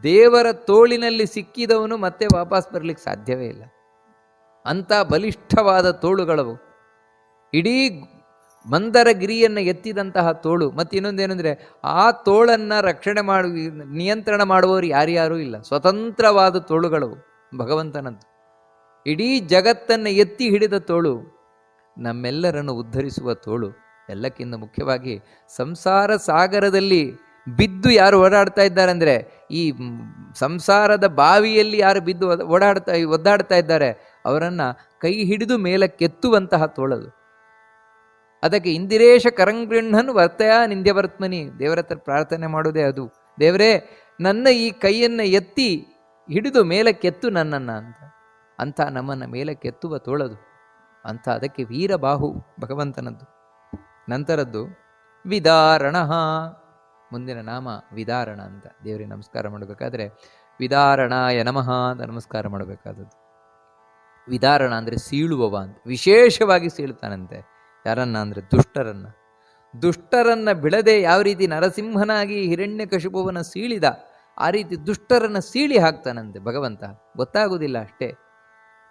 ದೇವರ ತೋಳಿನಲ್ಲಿ ಸಿಕ್ಕಿದವನು ಮತ್ತೆ ವಾಪಸ್ ಬರಲಿಕ್ಕೆ ಸಾಧ್ಯವೇ ಇಲ್ಲ. ಅಂಥ ಬಲಿಷ್ಠವಾದ ತೋಳುಗಳವು. ಇಡೀ ಮಂದರಗಿರಿಯನ್ನು ಎತ್ತಿದಂತಹ ತೋಳು. ಮತ್ತು ಇನ್ನೊಂದೇನೆಂದರೆ ಆ ತೋಳನ್ನು ರಕ್ಷಣೆ ನಿಯಂತ್ರಣ ಮಾಡುವವರು ಯಾರ್ಯಾರೂ ಇಲ್ಲ. ಸ್ವತಂತ್ರವಾದ ತೋಳುಗಳವು ಭಗವಂತನದ್ದು. ಇಡೀ ಜಗತ್ತನ್ನು ಎತ್ತಿ ಹಿಡಿದ ತೋಳು, ನಮ್ಮೆಲ್ಲರನ್ನು ಉದ್ಧರಿಸುವ ತೋಳು. ಎಲ್ಲಕ್ಕಿಂತ ಮುಖ್ಯವಾಗಿ ಸಂಸಾರ ಸಾಗರದಲ್ಲಿ ಬಿದ್ದು ಯಾರು ಓಡಾಡ್ತಾ ಇದ್ದಾರೆ ಅಂದರೆ, ಈ ಸಂಸಾರದ ಬಾವಿಯಲ್ಲಿ ಯಾರು ಬಿದ್ದು ಒದ್ದಾಡ್ತಾ ಇದ್ದಾರೆ ಅವರನ್ನು ಕೈ ಹಿಡಿದು ಮೇಲಕ್ಕೆತ್ತುವಂತಹ ತೋಳದು. ಅದಕ್ಕೆ ಇಂದಿರೇಶ ಕರಂಗೃಹನ್ ವರ್ತಯ ನಿಂದ್ಯವರ್ತ್ಮನಿ, ದೇವರ ಹತ್ರ ಪ್ರಾರ್ಥನೆ ಮಾಡೋದೇ ಅದು. ದೇವರೇ, ನನ್ನ ಈ ಕೈಯನ್ನು ಎತ್ತಿ ಹಿಡಿದು ಮೇಲಕ್ಕೆತ್ತು ನನ್ನನ್ನು ಅಂತ. ಅಂಥ ನಮ್ಮನ್ನು ಮೇಲಕ್ಕೆತ್ತುವ ತೋಳದು ಅಂತ. ಅದಕ್ಕೆ ವೀರಬಾಹು ಭಗವಂತನದ್ದು. ನಂತರದ್ದು ವಿದಾರಣ. ಮುಂದಿನ ನಾಮ ವಿದಾರಣ ಅಂತ. ದೇವರಿಗೆ ನಮಸ್ಕಾರ ಮಾಡಬೇಕಾದ್ರೆ ವಿದಾರಣಾಯ ನಮಃ ಅಂತ ನಮಸ್ಕಾರ ಮಾಡಬೇಕಾದದ್ದು. ವಿದಾರಣ ಅಂದರೆ ಸೀಳುವವ ಅಂತ. ವಿಶೇಷವಾಗಿ ಸೀಳ್ತಾನಂತೆ. ಯಾರನ್ನ ಅಂದರೆ ದುಷ್ಟರನ್ನು. ದುಷ್ಟರನ್ನು ಬಿಡದೆ ಯಾವ ರೀತಿ ನರಸಿಂಹನಾಗಿ ಹಿರಣ್ಯಕಶಿಪುವನ್ನು ಸೀಳಿದ ಆ ರೀತಿ ದುಷ್ಟರನ್ನು ಸೀಳಿ ಹಾಕ್ತಾನಂತೆ ಭಗವಂತ. ಗೊತ್ತಾಗುವುದಿಲ್ಲ ಅಷ್ಟೇ.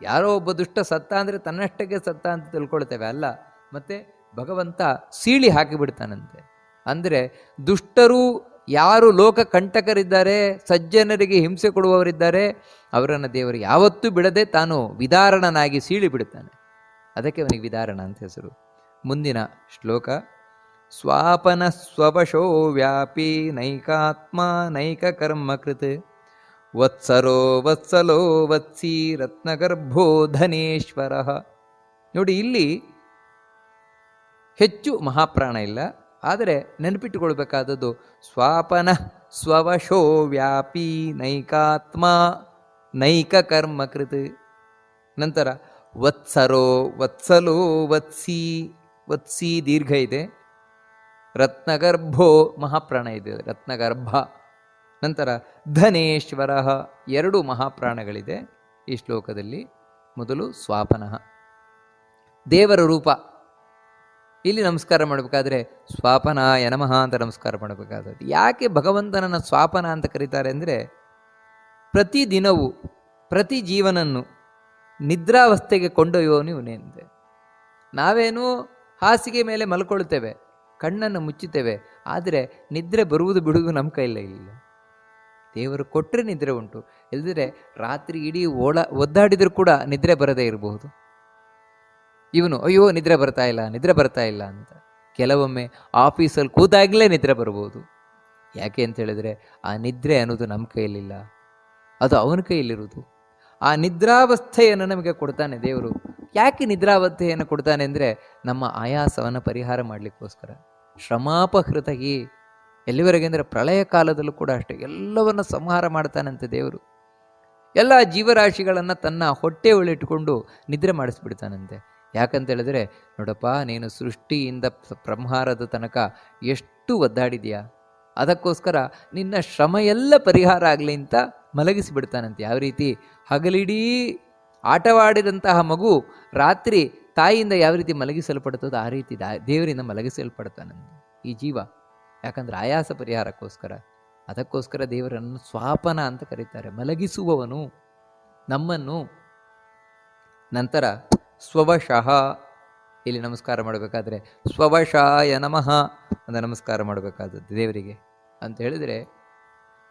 ಯಾರೋ ಒಬ್ಬ ದುಷ್ಟ ಸತ್ತ ಅಂದರೆ ತನ್ನಷ್ಟಕ್ಕೆ ಸತ್ತ ಅಂತ ತಿಳ್ಕೊಳ್ತೇವೆ, ಅಲ್ಲ. ಮತ್ತೆ ಭಗವಂತ ಸೀಳಿ ಹಾಕಿಬಿಡ್ತಾನಂತೆ. ಅಂದರೆ ದುಷ್ಟರು ಯಾರು ಲೋಕ ಕಂಟಕರಿದ್ದಾರೆ, ಸಜ್ಜನರಿಗೆ ಹಿಂಸೆ ಕೊಡುವವರಿದ್ದಾರೆ, ಅವರನ್ನು ದೇವರು ಯಾವತ್ತೂ ಬಿಡದೆ ತಾನು ವಿದಾರಣನಾಗಿ ಸೀಳಿ ಬಿಡುತ್ತಾನೆ. ಅದಕ್ಕೆ ಅವನಿಗೆ ವಿದಾರಣ ಅಂತ ಹೆಸರು. ಮುಂದಿನ ಶ್ಲೋಕ ಸ್ವಾಪನ ಸ್ವವಶೋ ವ್ಯಾಪಿ ನೈಕಾತ್ಮ ನೈಕ ಕರ್ಮಕೃತ್ ವತ್ಸರೋ ವತ್ಸಲೋ ವತ್ಸಿ ರತ್ನಗರ್ಭೋ ಧನೇಶ್ವರ. ನೋಡಿ, ಇಲ್ಲಿ ಹೆಚ್ಚು ಮಹಾಪ್ರಾಣ ಇಲ್ಲ, ಆದರೆ ನೆನಪಿಟ್ಟುಕೊಳ್ಬೇಕಾದದ್ದು ಸ್ವಾಪನ ಸ್ವವಶೋ ವ್ಯಾಪಿ ನೈಕಾತ್ಮ ನೈಕ ಕರ್ಮಕೃತ್. ನಂತರ ವತ್ಸರೋ ವತ್ಸಲೋ ವತ್ಸಿ, ವತ್ಸಿ ದೀರ್ಘ ಇದೆ. ರತ್ನಗರ್ಭೋ ಮಹಾಪ್ರಾಣ ಇದೆ, ರತ್ನಗರ್ಭ. ನಂತರ ಧನೇಶ್ವರ, ಎರಡು ಮಹಾಪ್ರಾಣಗಳಿದೆ ಈ ಶ್ಲೋಕದಲ್ಲಿ. ಮೊದಲು ಸ್ವಾಪನಃ, ದೇವರ ರೂಪ. ಇಲ್ಲಿ ನಮಸ್ಕಾರ ಮಾಡಬೇಕಾದ್ರೆ ಸ್ವಾಪನಾಯ ನಮಃ ಅಂತ ನಮಸ್ಕಾರ ಮಾಡಬೇಕಾದದ್ದು. ಯಾಕೆ ಭಗವಂತನನ್ನು ಸ್ವಾಪನ ಅಂತ ಕರೀತಾರೆ ಅಂದರೆ, ಪ್ರತಿ ದಿನವೂ ಪ್ರತಿ ಜೀವನನ್ನು ನಿದ್ರಾವಸ್ಥೆಗೆ ಕೊಂಡೊಯ್ಯುವವನು ಇವನೇ ಅಂತೆ. ನಾವೇನು ಹಾಸಿಗೆ ಮೇಲೆ ಮಲ್ಕೊಳ್ತೇವೆ, ಕಣ್ಣನ್ನು ಮುಚ್ಚುತ್ತೇವೆ, ಆದರೆ ನಿದ್ರೆ ಬರುವುದು ಬಿಡುವುದು ನಮ್ಮ ಕೈಲೇ ಇಲ್ಲ. ದೇವರು ಕೊಟ್ಟರೆ ನಿದ್ರೆ ಉಂಟು, ಇಲ್ಲದಿದ್ರೆ ರಾತ್ರಿ ಇಡೀ ಒದ್ದಾಡಿದರೂ ಕೂಡ ನಿದ್ರೆ ಬರದೇ ಇರಬಹುದು. ಇವನು ಅಯ್ಯೋ ನಿದ್ರೆ ಬರ್ತಾ ಇಲ್ಲ ಅಂತ ಕೆಲವೊಮ್ಮೆ ಆಫೀಸಲ್ಲಿ ಕೂತಾಗಲೇ ನಿದ್ರೆ ಬರಬಹುದು. ಯಾಕೆ ಅಂತ ಹೇಳಿದ್ರೆ ಆ ನಿದ್ರೆ ಅನ್ನೋದು ನಮ್ಮ ಕೈಯಲ್ಲಿಲ್ಲ, ಅದು ಅವನ ಕೈಯಲ್ಲಿರುವುದು. ಆ ನಿದ್ರಾವಸ್ಥೆಯನ್ನು ನಮಗೆ ಕೊಡ್ತಾನೆ ದೇವರು. ಯಾಕೆ ನಿದ್ರಾವಸ್ಥೆಯನ್ನು ಕೊಡ್ತಾನೆ ಅಂದರೆ ನಮ್ಮ ಆಯಾಸವನ್ನು ಪರಿಹಾರ ಮಾಡಲಿಕ್ಕೋಸ್ಕರ. ಶ್ರಮಾಪಹೃತಹಿ, ಎಲ್ಲಿವರೆಗೆ ಅಂದರೆ ಪ್ರಳಯ ಕಾಲದಲ್ಲೂ ಕೂಡ ಅಷ್ಟೇ ಎಲ್ಲವನ್ನು ಸಂಹಾರ ಮಾಡ್ತಾನಂತೆ ದೇವರು. ಎಲ್ಲ ಜೀವರಾಶಿಗಳನ್ನು ತನ್ನ ಹೊಟ್ಟೆ ಒಳಗಿಟ್ಟುಕೊಂಡು ನಿದ್ರೆ ಮಾಡಿಸ್ಬಿಡ್ತಾನಂತೆ. ಯಾಕಂತ ಹೇಳಿದ್ರೆ ನೋಡಪ್ಪ, ನೀನು ಸೃಷ್ಟಿಯಿಂದ ಸಂಹಾರದ ತನಕ ಎಷ್ಟು ಒದ್ದಾಡಿದೆಯಾ, ಅದಕ್ಕೋಸ್ಕರ ನಿನ್ನ ಶ್ರಮ ಎಲ್ಲ ಪರಿಹಾರ ಆಗಲಿ ಅಂತ ಮಲಗಿಸಿಬಿಡ್ತಾನಂತೆ. ಯಾವ ರೀತಿ ಹಗಲಿಡೀ ಆಟವಾಡಿದಂತಹ ಮಗು ರಾತ್ರಿ ತಾಯಿಯಿಂದ ಯಾವ ರೀತಿ ಮಲಗಿಸಲ್ಪಡ್ತದೋ ಆ ರೀತಿ ದೇವರಿಂದ ಮಲಗಿಸಲ್ಪಡ್ತಾನಂತೆ ಈ ಜೀವ. ಯಾಕಂದ್ರೆ ಆಯಾಸ ಪರಿಹಾರಕ್ಕೋಸ್ಕರ. ಅದಕ್ಕೋಸ್ಕರ ದೇವರನ್ನು ಸ್ವಾಪನ ಅಂತ ಕರೀತಾರೆ, ಮಲಗಿಸುವವನು ನಮ್ಮನ್ನು. ನಂತರ ಸ್ವವಶಃ, ಇಲ್ಲಿ ನಮಸ್ಕಾರ ಮಾಡಬೇಕಾದ್ರೆ ಸ್ವವಶಾಯ ನಮಃ ಅಂತ ನಮಸ್ಕಾರ ಮಾಡಬೇಕಾದದ್ದು ದೇವರಿಗೆ. ಅಂತ ಹೇಳಿದರೆ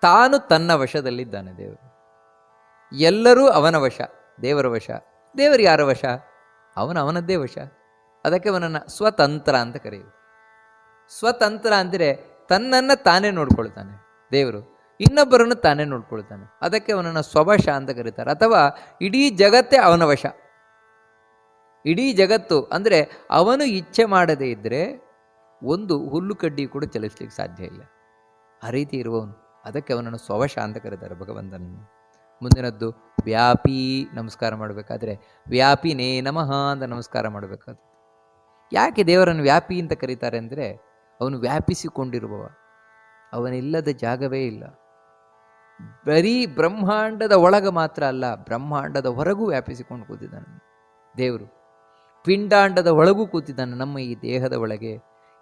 ತಾನು ತನ್ನ ವಶದಲ್ಲಿದ್ದಾನೆ ದೇವರು. ಎಲ್ಲರೂ ಅವನ ವಶ, ದೇವರ ವಶ. ದೇವರು ಯಾರ ವಶ? ಅವನದ್ದೇ ವಶ. ಅದಕ್ಕೆ ಅವನನ್ನು ಸ್ವತಂತ್ರ ಅಂತ ಕರೆಯುವುದು. ಸ್ವತಂತ್ರ ಅಂದರೆ ತನ್ನನ್ನು ತಾನೇ ನೋಡ್ಕೊಳ್ತಾನೆ ದೇವರು, ಇನ್ನೊಬ್ಬರನ್ನು ತಾನೇ ನೋಡ್ಕೊಳ್ತಾನೆ. ಅದಕ್ಕೆ ಅವನನ್ನು ಸ್ವವಶ ಅಂತ ಕರೀತಾರೆ. ಅಥವಾ ಇಡೀ ಜಗತ್ತೇ ಅವನ ವಶ. ಇಡೀ ಜಗತ್ತು ಅಂದರೆ ಅವನು ಇಚ್ಛೆ ಮಾಡದೇ ಇದ್ದರೆ ಒಂದು ಹುಲ್ಲು ಕಡ್ಡಿ ಕೂಡ ಚಲಿಸ್ಲಿಕ್ಕೆ ಸಾಧ್ಯ ಇಲ್ಲ. ಆ ರೀತಿ ಇರುವವನು. ಅದಕ್ಕೆ ಅವನನ್ನು ಸ್ವವಶ ಅಂತ ಕರೀತಾರೆ ಭಗವಂತನನ್ನು. ಮುಂದಿನದ್ದು ವ್ಯಾಪಿ. ನಮಸ್ಕಾರ ಮಾಡಬೇಕಾದ್ರೆ ವ್ಯಾಪಿನೇ ನಮಃ ಅಂತ ನಮಸ್ಕಾರ ಮಾಡಬೇಕಾದ. ಯಾಕೆ ದೇವರನ್ನು ವ್ಯಾಪಿ ಅಂತ ಕರೀತಾರೆ ಅಂದರೆ ಅವನು ವ್ಯಾಪಿಸಿಕೊಂಡಿರುವವ, ಅವನಿಲ್ಲದ ಜಾಗವೇ ಇಲ್ಲ. ಬರೀ ಬ್ರಹ್ಮಾಂಡದ ಒಳಗೆ ಮಾತ್ರ ಅಲ್ಲ, ಬ್ರಹ್ಮಾಂಡದ ಹೊರಗೂ ವ್ಯಾಪಿಸಿಕೊಂಡು ಕೂತಿದ್ದಾನೆ ದೇವರು. ಪಿಂಡಾಂಡದ ಒಳಗೂ ಕೂತಿದ್ದಾನೆ, ನಮ್ಮ ಈ ದೇಹದ ಒಳಗೆ,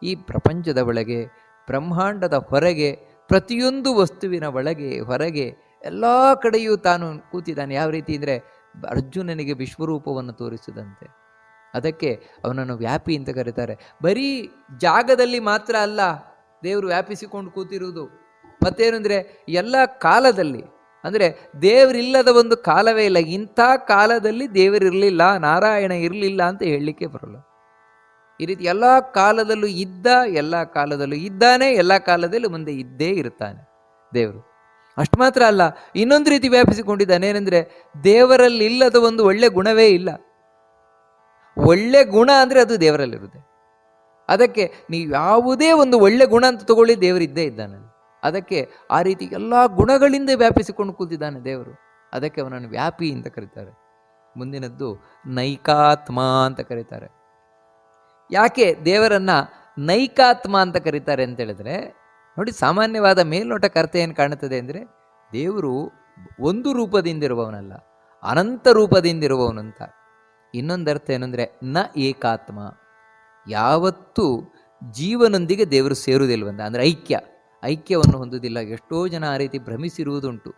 ಈ ಪ್ರಪಂಚದ ಒಳಗೆ, ಬ್ರಹ್ಮಾಂಡದ ಹೊರಗೆ, ಪ್ರತಿಯೊಂದು ವಸ್ತುವಿನ ಒಳಗೆ ಹೊರಗೆ ಎಲ್ಲ ಕಡೆಯೂ ತಾನು ಕೂತಿದ್ದಾನೆ. ಯಾವ ರೀತಿ ಅಂದರೆ ಅರ್ಜುನನಿಗೆ ವಿಶ್ವರೂಪವನ್ನು ತೋರಿಸಿದಂತೆ. ಅದಕ್ಕೆ ಅವನನ್ನು ವ್ಯಾಪಿ ಅಂತ ಕರೀತಾರೆ. ಬರೀ ಜಾಗದಲ್ಲಿ ಮಾತ್ರ ಅಲ್ಲ ದೇವರು ವ್ಯಾಪಿಸಿಕೊಂಡು ಕೂತಿರುವುದು, ಮತ್ತೇನು ಅಂದರೆ ಎಲ್ಲ ಕಾಲದಲ್ಲಿ. ಅಂದರೆ ದೇವರಿಲ್ಲದ ಒಂದು ಕಾಲವೇ ಇಲ್ಲ. ಇಂಥ ಕಾಲದಲ್ಲಿ ದೇವರಿರಲಿಲ್ಲ, ನಾರಾಯಣ ಇರಲಿಲ್ಲ ಅಂತ ಹೇಳಲಿಕ್ಕೆ ಬರೋಲ್ಲ. ಈ ರೀತಿ ಎಲ್ಲ ಕಾಲದಲ್ಲೂ ಇದ್ದ, ಎಲ್ಲ ಕಾಲದಲ್ಲೂ ಇದ್ದಾನೆ, ಎಲ್ಲ ಕಾಲದಲ್ಲೂ ಮುಂದೆ ಇದ್ದೇ ಇರ್ತಾನೆ ದೇವರು. ಅಷ್ಟು ಮಾತ್ರ ಅಲ್ಲ, ಇನ್ನೊಂದು ರೀತಿ ವ್ಯಾಪಿಸಿಕೊಂಡಿದ್ದಾನೆ. ಏನಂದರೆ ದೇವರಲ್ಲಿ ಇಲ್ಲದ ಒಂದು ಒಳ್ಳೆ ಗುಣವೇ ಇಲ್ಲ. ಒಳ್ಳೆ ಗುಣ ಅಂದರೆ ಅದು ದೇವರಲ್ಲಿರುತ್ತೆ. ಅದಕ್ಕೆ ನೀವು ಯಾವುದೇ ಒಂದು ಒಳ್ಳೆ ಗುಣ ಅಂತ ತಗೊಳ್ಳಿ, ದೇವರಿದ್ದೇ ಇದ್ದಾನೆ. ಅದಕ್ಕೆ ಆ ರೀತಿ ಎಲ್ಲ ಗುಣಗಳಿಂದ ವ್ಯಾಪಿಸಿಕೊಂಡು ಕೂತಿದ್ದಾನೆ ದೇವರು. ಅದಕ್ಕೆ ಅವನನ್ನು ವ್ಯಾಪಿ ಅಂತ ಕರೀತಾರೆ. ಮುಂದಿನದ್ದು ನೈಕಾತ್ಮ ಅಂತ ಕರೀತಾರೆ. ಯಾಕೆ ದೇವರನ್ನ ನೈಕಾತ್ಮ ಅಂತ ಕರೀತಾರೆ ಅಂತ ಹೇಳಿದ್ರೆ, ನೋಡಿ, ಸಾಮಾನ್ಯವಾದ ಮೇಲ್ನೋಟಕ್ಕೆ ಅರ್ಥ ಏನು ಕಾಣುತ್ತದೆ ಅಂದರೆ ದೇವರು ಒಂದು ರೂಪದಿಂದಿರುವವನಲ್ಲ, ಅನಂತ ರೂಪದಿಂದಿರುವವನಂತ. ಇನ್ನೊಂದು ಅರ್ಥ ಏನಂದರೆ ನ ಏಕಾತ್ಮ, ಯಾವತ್ತೂ ಜೀವನೊಂದಿಗೆ ದೇವರು ಸೇರುವುದಿಲ್ವಂತ. ಅಂದರೆ ಐಕ್ಯವನ್ನು ಹೊಂದುವುದಿಲ್ಲ. ಎಷ್ಟೋ ಜನ ಆ ರೀತಿ ಭ್ರಮಿಸಿರುವುದುಂಟು.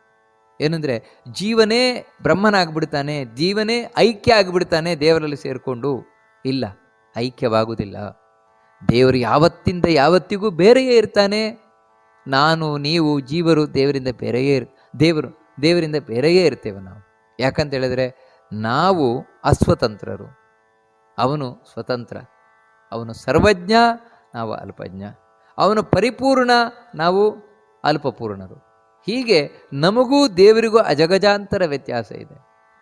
ಏನಂದರೆ ಜೀವನೇ ಬ್ರಹ್ಮನಾಗ್ಬಿಡ್ತಾನೆ, ಜೀವನೇ ಐಕ್ಯ ಆಗಿಬಿಡ್ತಾನೆ ದೇವರಲ್ಲಿ ಸೇರಿಕೊಂಡು. ಇಲ್ಲ, ಐಕ್ಯವಾಗುವುದಿಲ್ಲ. ದೇವರು ಯಾವತ್ತಿಂದ ಯಾವತ್ತಿಗೂ ಬೇರೆಯೇ ಇರ್ತಾನೆ. ನಾನು, ನೀವು, ಜೀವರು ದೇವರಿಂದ ಬೇರೆಯೇ ಇರ್ತೇವೆ ನಾವು. ಯಾಕಂತ ಹೇಳಿದ್ರೆ ನಾವು ಅಸ್ವತಂತ್ರರು, ಅವನು ಸ್ವತಂತ್ರ. ಅವನು ಸರ್ವಜ್ಞ, ನಾವು ಅಲ್ಪಜ್ಞ. ಅವನು ಪರಿಪೂರ್ಣ, ನಾವು ಅಲ್ಪಪೂರ್ಣರು. ಹೀಗೆ ನಮಗೂ ದೇವರಿಗೂ ಅಜಗಜಾಂತರ ವ್ಯತ್ಯಾಸ ಇದೆ.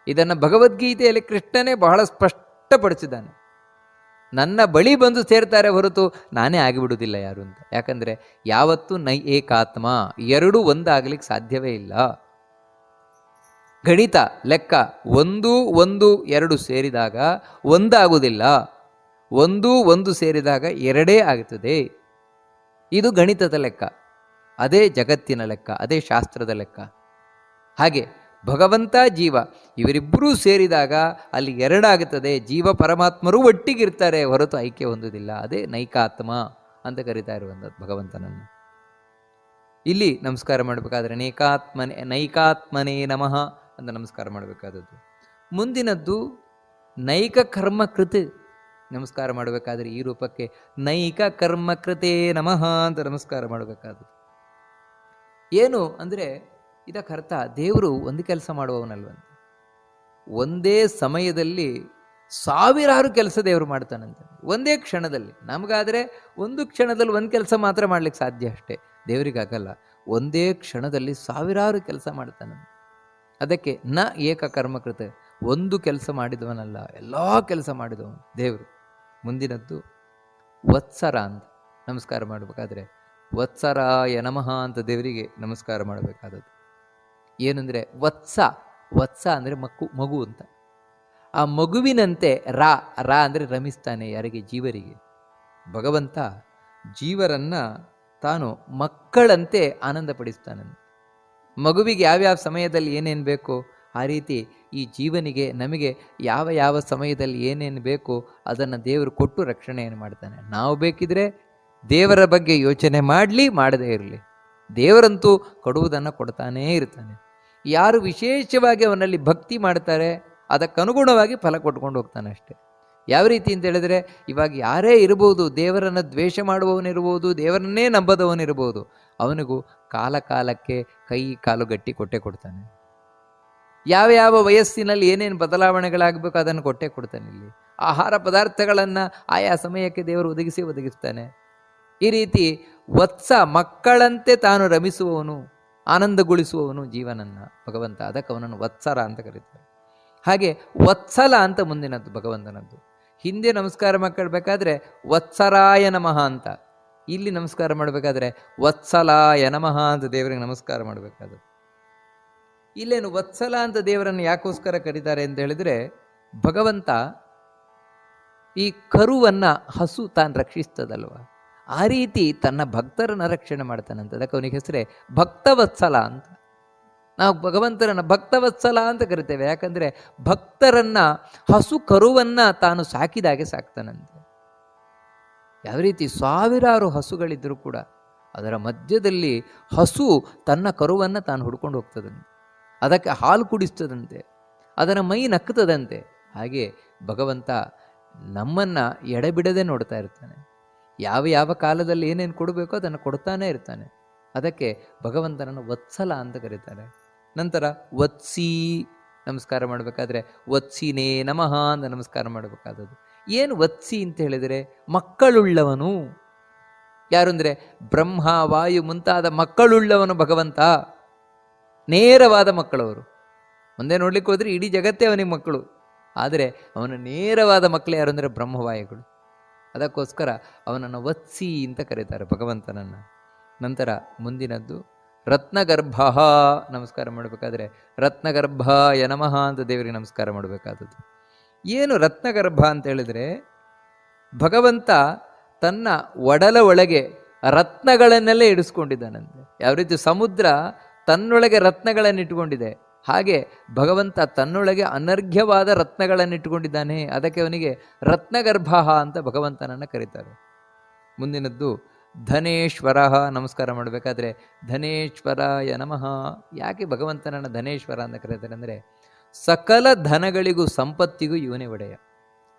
ಇದನ್ನು ಭಗವದ್ಗೀತೆಯಲ್ಲಿ ಕೃಷ್ಣನೇ ಬಹಳ ಸ್ಪಷ್ಟಪಡಿಸಿದ್ದಾನೆ. ನನ್ನ ಬಳಿ ಬಂದು ಸೇರ್ತಾರೆ ಹೊರತು ನಾನೇ ಆಗಿಬಿಡುವುದಿಲ್ಲ ಯಾರು ಅಂತ. ಯಾಕಂದರೆ ಯಾವತ್ತೂ ನೈ ಏಕಾತ್ಮ, ಎರಡೂ ಒಂದಾಗಲಿಕ್ಕೆ ಸಾಧ್ಯವೇ ಇಲ್ಲ. ಗಣಿತ ಲೆಕ್ಕ 1 1 2 ಸೇರಿದಾಗ ಒಂದಾಗುವುದಿಲ್ಲ, 1 1 ಸೇರಿದಾಗ 2 ಆಗುತ್ತದೆ. ಇದು ಗಣಿತದ ಲೆಕ್ಕ, ಅದೇ ಜಗತ್ತಿನ ಲೆಕ್ಕ, ಅದೇ ಶಾಸ್ತ್ರದ ಲೆಕ್ಕ. ಹಾಗೆ ಭಗವಂತ ಜೀವ ಇವರಿಬ್ಬರೂ ಸೇರಿದಾಗ ಅಲ್ಲಿ 2 ಆಗುತ್ತದೆ. ಜೀವ ಪರಮಾತ್ಮರು ಒಟ್ಟಿಗಿರ್ತಾರೆ ಹೊರತು ಐಕ್ಯ ಹೊಂದುವುದಿಲ್ಲ. ಅದೇ ನೈಕಾತ್ಮ ಅಂತ ಕರೀತಾ ಇರುವಂಥದ್ದು ಭಗವಂತನನ್ನು. ಇಲ್ಲಿ ನಮಸ್ಕಾರ ಮಾಡಬೇಕಾದ್ರೆ ನೈಕಾತ್ಮನೇ ನಮಃ ಅಂತ ನಮಸ್ಕಾರ ಮಾಡಬೇಕಾದದ್ದು. ಮುಂದಿನದ್ದು ನೈಕ ಕರ್ಮ ಕೃತ್. ನಮಸ್ಕಾರ ಮಾಡಬೇಕಾದ್ರೆ ಈ ರೂಪಕ್ಕೆ ನೈಕ ಕರ್ಮಕೃತೆ ನಮಃ ಅಂತ ನಮಸ್ಕಾರ ಮಾಡಬೇಕಾದ್ರು. ಏನು ಅಂದರೆ ಇದಕ್ಕರ್ಥ ದೇವರು ಒಂದು ಕೆಲಸ ಮಾಡುವವನಲ್ವಂತೆ. ಒಂದೇ ಸಮಯದಲ್ಲಿ ಸಾವಿರಾರು ಕೆಲಸ ದೇವರು ಮಾಡ್ತಾನಂತೆ ಒಂದೇ ಕ್ಷಣದಲ್ಲಿ. ನಮಗಾದರೆ ಒಂದು ಕ್ಷಣದಲ್ಲಿ ಒಂದು ಕೆಲಸ ಮಾತ್ರ ಮಾಡ್ಲಿಕ್ಕೆ ಸಾಧ್ಯ ಅಷ್ಟೇ, ದೇವರಿಗಾಗಲ್ಲ. ಒಂದೇ ಕ್ಷಣದಲ್ಲಿ ಸಾವಿರಾರು ಕೆಲಸ ಮಾಡ್ತಾನಂತೆ. ಅದಕ್ಕೆ ನ ಏಕ ಕರ್ಮಕೃತ, ಒಂದು ಕೆಲಸ ಮಾಡಿದವನಲ್ಲ, ಎಲ್ಲ ಕೆಲಸ ಮಾಡಿದವನು ದೇವರು. ಮುಂದಿನದ್ದು ವತ್ಸರ ಅಂತ ನಮಸ್ಕಾರ ಮಾಡಬೇಕಾದ್ರೆ ವತ್ಸರಾಯ ನಮಃ ಅಂತ ದೇವರಿಗೆ ನಮಸ್ಕಾರ ಮಾಡಬೇಕಾದದ್ದು. ಏನಂದರೆ ವತ್ಸ, ವತ್ಸ ಅಂದರೆ ಮಗು ಅಂತ. ಆ ಮಗುವಿನಂತೆ ರಾ ರಾ ಅಂದರೆ ರಮಿಸ್ತಾನೆ ಯಾರಿಗೆ? ಜೀವರಿಗೆ. ಭಗವಂತ ಜೀವರನ್ನ ತಾನು ಮಕ್ಕಳಂತೆ ಆನಂದ ಪಡಿಸ್ತಾನಂತೆ. ಮಗುವಿಗೆ ಯಾವ್ಯಾವ ಸಮಯದಲ್ಲಿ ಏನೇನು ಬೇಕೋ ಆ ರೀತಿ ಈ ಜೀವನಿಗೆ ನಮಗೆ ಯಾವ ಯಾವ ಸಮಯದಲ್ಲಿ ಏನೇನು ಬೇಕೋ ಅದನ್ನು ದೇವರು ಕೊಟ್ಟು ರಕ್ಷಣೆಯನ್ನು ಮಾಡ್ತಾನೆ. ನಾವು ಬೇಕಿದ್ರೆ ದೇವರ ಬಗ್ಗೆ ಯೋಚನೆ ಮಾಡಲಿ, ಮಾಡದೇ ಇರಲಿ, ದೇವರಂತೂ ಕೊಡುವುದನ್ನು ಕೊಡ್ತಾನೇ ಇರ್ತಾನೆ. ಯಾರು ವಿಶೇಷವಾಗಿ ಅವನಲ್ಲಿ ಭಕ್ತಿ ಮಾಡ್ತಾರೆ ಅದಕ್ಕನುಗುಣವಾಗಿ ಫಲ ಕೊಟ್ಕೊಂಡು ಹೋಗ್ತಾನೆ ಅಷ್ಟೆ. ಯಾವ ರೀತಿ ಅಂತ ಹೇಳಿದ್ರೆ, ಇವಾಗ ಯಾರೇ ಇರ್ಬೋದು, ದೇವರನ್ನು ದ್ವೇಷ ಮಾಡುವವನಿರ್ಬೋದು, ದೇವರನ್ನೇ ನಂಬದವನಿರ್ಬೋದು, ಅವನಿಗೂ ಕಾಲ ಕಾಲಕ್ಕೆ ಕೈ ಕಾಲು ಗಟ್ಟಿ ಕೊಟ್ಟೆ ಕೊಡ್ತಾನೆ. ಯಾವ ಯಾವ ವಯಸ್ಸಿನಲ್ಲಿ ಏನೇನು ಬದಲಾವಣೆಗಳಾಗಬೇಕು ಅದನ್ನು ಕೊಟ್ಟೆ ಕೊಡ್ತಾನೆ. ಇಲ್ಲಿ ಆಹಾರ ಪದಾರ್ಥಗಳನ್ನು ಆಯಾ ಸಮಯಕ್ಕೆ ದೇವರು ಒದಗಿಸ್ತಾನೆ. ಈ ರೀತಿ ವತ್ಸ, ಮಕ್ಕಳಂತೆ ತಾನು ರಮಿಸುವವನು, ಆನಂದಗೊಳಿಸುವವನು ಜೀವನನ್ನ ಭಗವಂತ. ಅದಕ್ಕೆ ಅವನನ್ನು ವತ್ಸರ ಅಂತ ಕರೀತಾರೆ. ಹಾಗೆ ವತ್ಸಲ ಅಂತ ಮುಂದಿನದ್ದು ಭಗವಂತನದ್ದು. ಹಿಂದೆ ನಮಸ್ಕಾರ ಮಾಡಬೇಕಾದ್ರೆ ವತ್ಸರಾಯ ನಮಃ ಅಂತ, ಇಲ್ಲಿ ನಮಸ್ಕಾರ ಮಾಡಬೇಕಾದ್ರೆ ವತ್ಸಲಾಯ ನಮಃ ಅಂತ ದೇವರಿಗೆ ನಮಸ್ಕಾರ ಮಾಡಬೇಕಾದ್ರೆ. ಇಲ್ಲೇನು ವತ್ಸಲ ಅಂತ ದೇವರನ್ನು ಯಾಕೋಸ್ಕರ ಕರೀತಾರೆ ಅಂತ ಹೇಳಿದ್ರೆ, ಭಗವಂತ ಈ ಕರುವನ್ನ ಹಸು ತಾನು ರಕ್ಷಿಸ್ತದಲ್ವ, ಆ ರೀತಿ ತನ್ನ ಭಕ್ತರನ್ನ ರಕ್ಷಣೆ ಮಾಡ್ತಾನಂತ. ಅದಕ್ಕೆ ಅವನಿಗೆ ಹೆಸರೇ ಭಕ್ತವತ್ಸಲ ಅಂತ. ನಾವು ಭಗವಂತರನ್ನ ಭಕ್ತವತ್ಸಲ ಅಂತ ಕರಿತೇವೆ. ಯಾಕಂದ್ರೆ ಭಕ್ತರನ್ನ, ಹಸು ಕರುವನ್ನ ತಾನು ಸಾಕಿದಾಗೆ ಸಾಕ್ತಾನಂತೆ. ಯಾವ ರೀತಿ ಸಾವಿರಾರು ಹಸುಗಳಿದ್ರೂ ಕೂಡ ಅದರ ಮಧ್ಯದಲ್ಲಿ ಹಸು ತನ್ನ ಕರುವನ್ನು ತಾನು ಹುಡ್ಕೊಂಡು ಹೋಗ್ತದಂತೆ, ಅದಕ್ಕೆ ಹಾಲು ಕುಡಿಸ್ತದಂತೆ, ಅದರ ಮೈ ನಕ್ಕುತ್ತದಂತೆ. ಹಾಗೆ ಭಗವಂತ ನಮ್ಮನ್ನ ಎಡೆಬಿಡದೆ ನೋಡ್ತಾ ಇರ್ತಾನೆ. ಯಾವ ಯಾವ ಕಾಲದಲ್ಲಿ ಏನೇನು ಕೊಡಬೇಕೋ ಅದನ್ನು ಕೊಡ್ತಾನೆ ಇರ್ತಾನೆ. ಅದಕ್ಕೆ ಭಗವಂತನನ್ನು ವತ್ಸಲ ಅಂತ ಕರೀತಾರೆ. ನಂತರ ವತ್ಸಿ ನಮಸ್ಕಾರ ಮಾಡಬೇಕಾದ್ರೆ ವತ್ಸಿನೇ ನಮಃ ಅಂತ ನಮಸ್ಕಾರ ಮಾಡಬೇಕಾದದ್ದು. ಏನು ವತ್ಸಿ ಅಂತ ಹೇಳಿದರೆ, ಮಕ್ಕಳುಳ್ಳವನು. ಯಾರು ಅಂದರೆ ಬ್ರಹ್ಮ, ವಾಯು ಮುಂತಾದ ಮಕ್ಕಳುಳ್ಳವನು ಭಗವಂತ. ನೇರವಾದ ಮಕ್ಕಳವರು. ಮುಂದೆ ನೋಡ್ಲಿಕ್ಕೆ ಹೋದರೆ ಇಡೀ ಜಗತ್ತೇ ಅವನಿಗೆ ಮಕ್ಕಳು. ಆದರೆ ಅವನ ನೇರವಾದ ಮಕ್ಕಳು ಯಾರು ಅಂದರೆ ಬ್ರಹ್ಮವಾಯುಗಳು. ಅದಕ್ಕೋಸ್ಕರ ಅವನನ್ನು ವತ್ಸಿ ಅಂತ ಕರೀತಾರೆ ಭಗವಂತನನ್ನು. ನಂತರ ಮುಂದಿನದ್ದು ರತ್ನಗರ್ಭ ನಮಸ್ಕಾರ ಮಾಡಬೇಕಾದ್ರೆ ರತ್ನಗರ್ಭಾಯ ನಮಃ ಅಂತ ದೇವರಿಗೆ ನಮಸ್ಕಾರ ಮಾಡಬೇಕಾದದ್ದು. ಏನು ರತ್ನಗರ್ಭ ಅಂತ ಹೇಳಿದರೆ, ಭಗವಂತ ತನ್ನ ಒಡಲ ಒಳಗೆ ರತ್ನಗಳನ್ನೆಲ್ಲ ಇಡಿಸ್ಕೊಂಡಿದ್ದಾನಂತೆ. ಯಾವ ರೀತಿ ಸಮುದ್ರ ತನ್ನೊಳಗೆ ರತ್ನಗಳನ್ನು ಇಟ್ಟುಕೊಂಡಿದೆ, ಹಾಗೆ ಭಗವಂತ ತನ್ನೊಳಗೆ ಅನರ್ಘ್ಯವಾದ ರತ್ನಗಳನ್ನು ಇಟ್ಟುಕೊಂಡಿದ್ದಾನೆ. ಅದಕ್ಕೆ ಅವನಿಗೆ ರತ್ನಗರ್ಭ ಅಂತ ಭಗವಂತನನ್ನು ಕರೀತಾರೆ. ಮುಂದಿನದ್ದು ಧನೇಶ್ವರ ನಮಸ್ಕಾರ ಮಾಡಬೇಕಾದ್ರೆ ಧನೇಶ್ವರಾಯ ನಮಃ. ಯಾಕೆ ಭಗವಂತನನ್ನು ಧನೇಶ್ವರ ಅಂತ ಕರೀತಾರೆ ಅಂದರೆ, ಸಕಲ ಧನಗಳಿಗೂ ಸಂಪತ್ತಿಗೂ ಇವನೇ ಒಡೆಯ.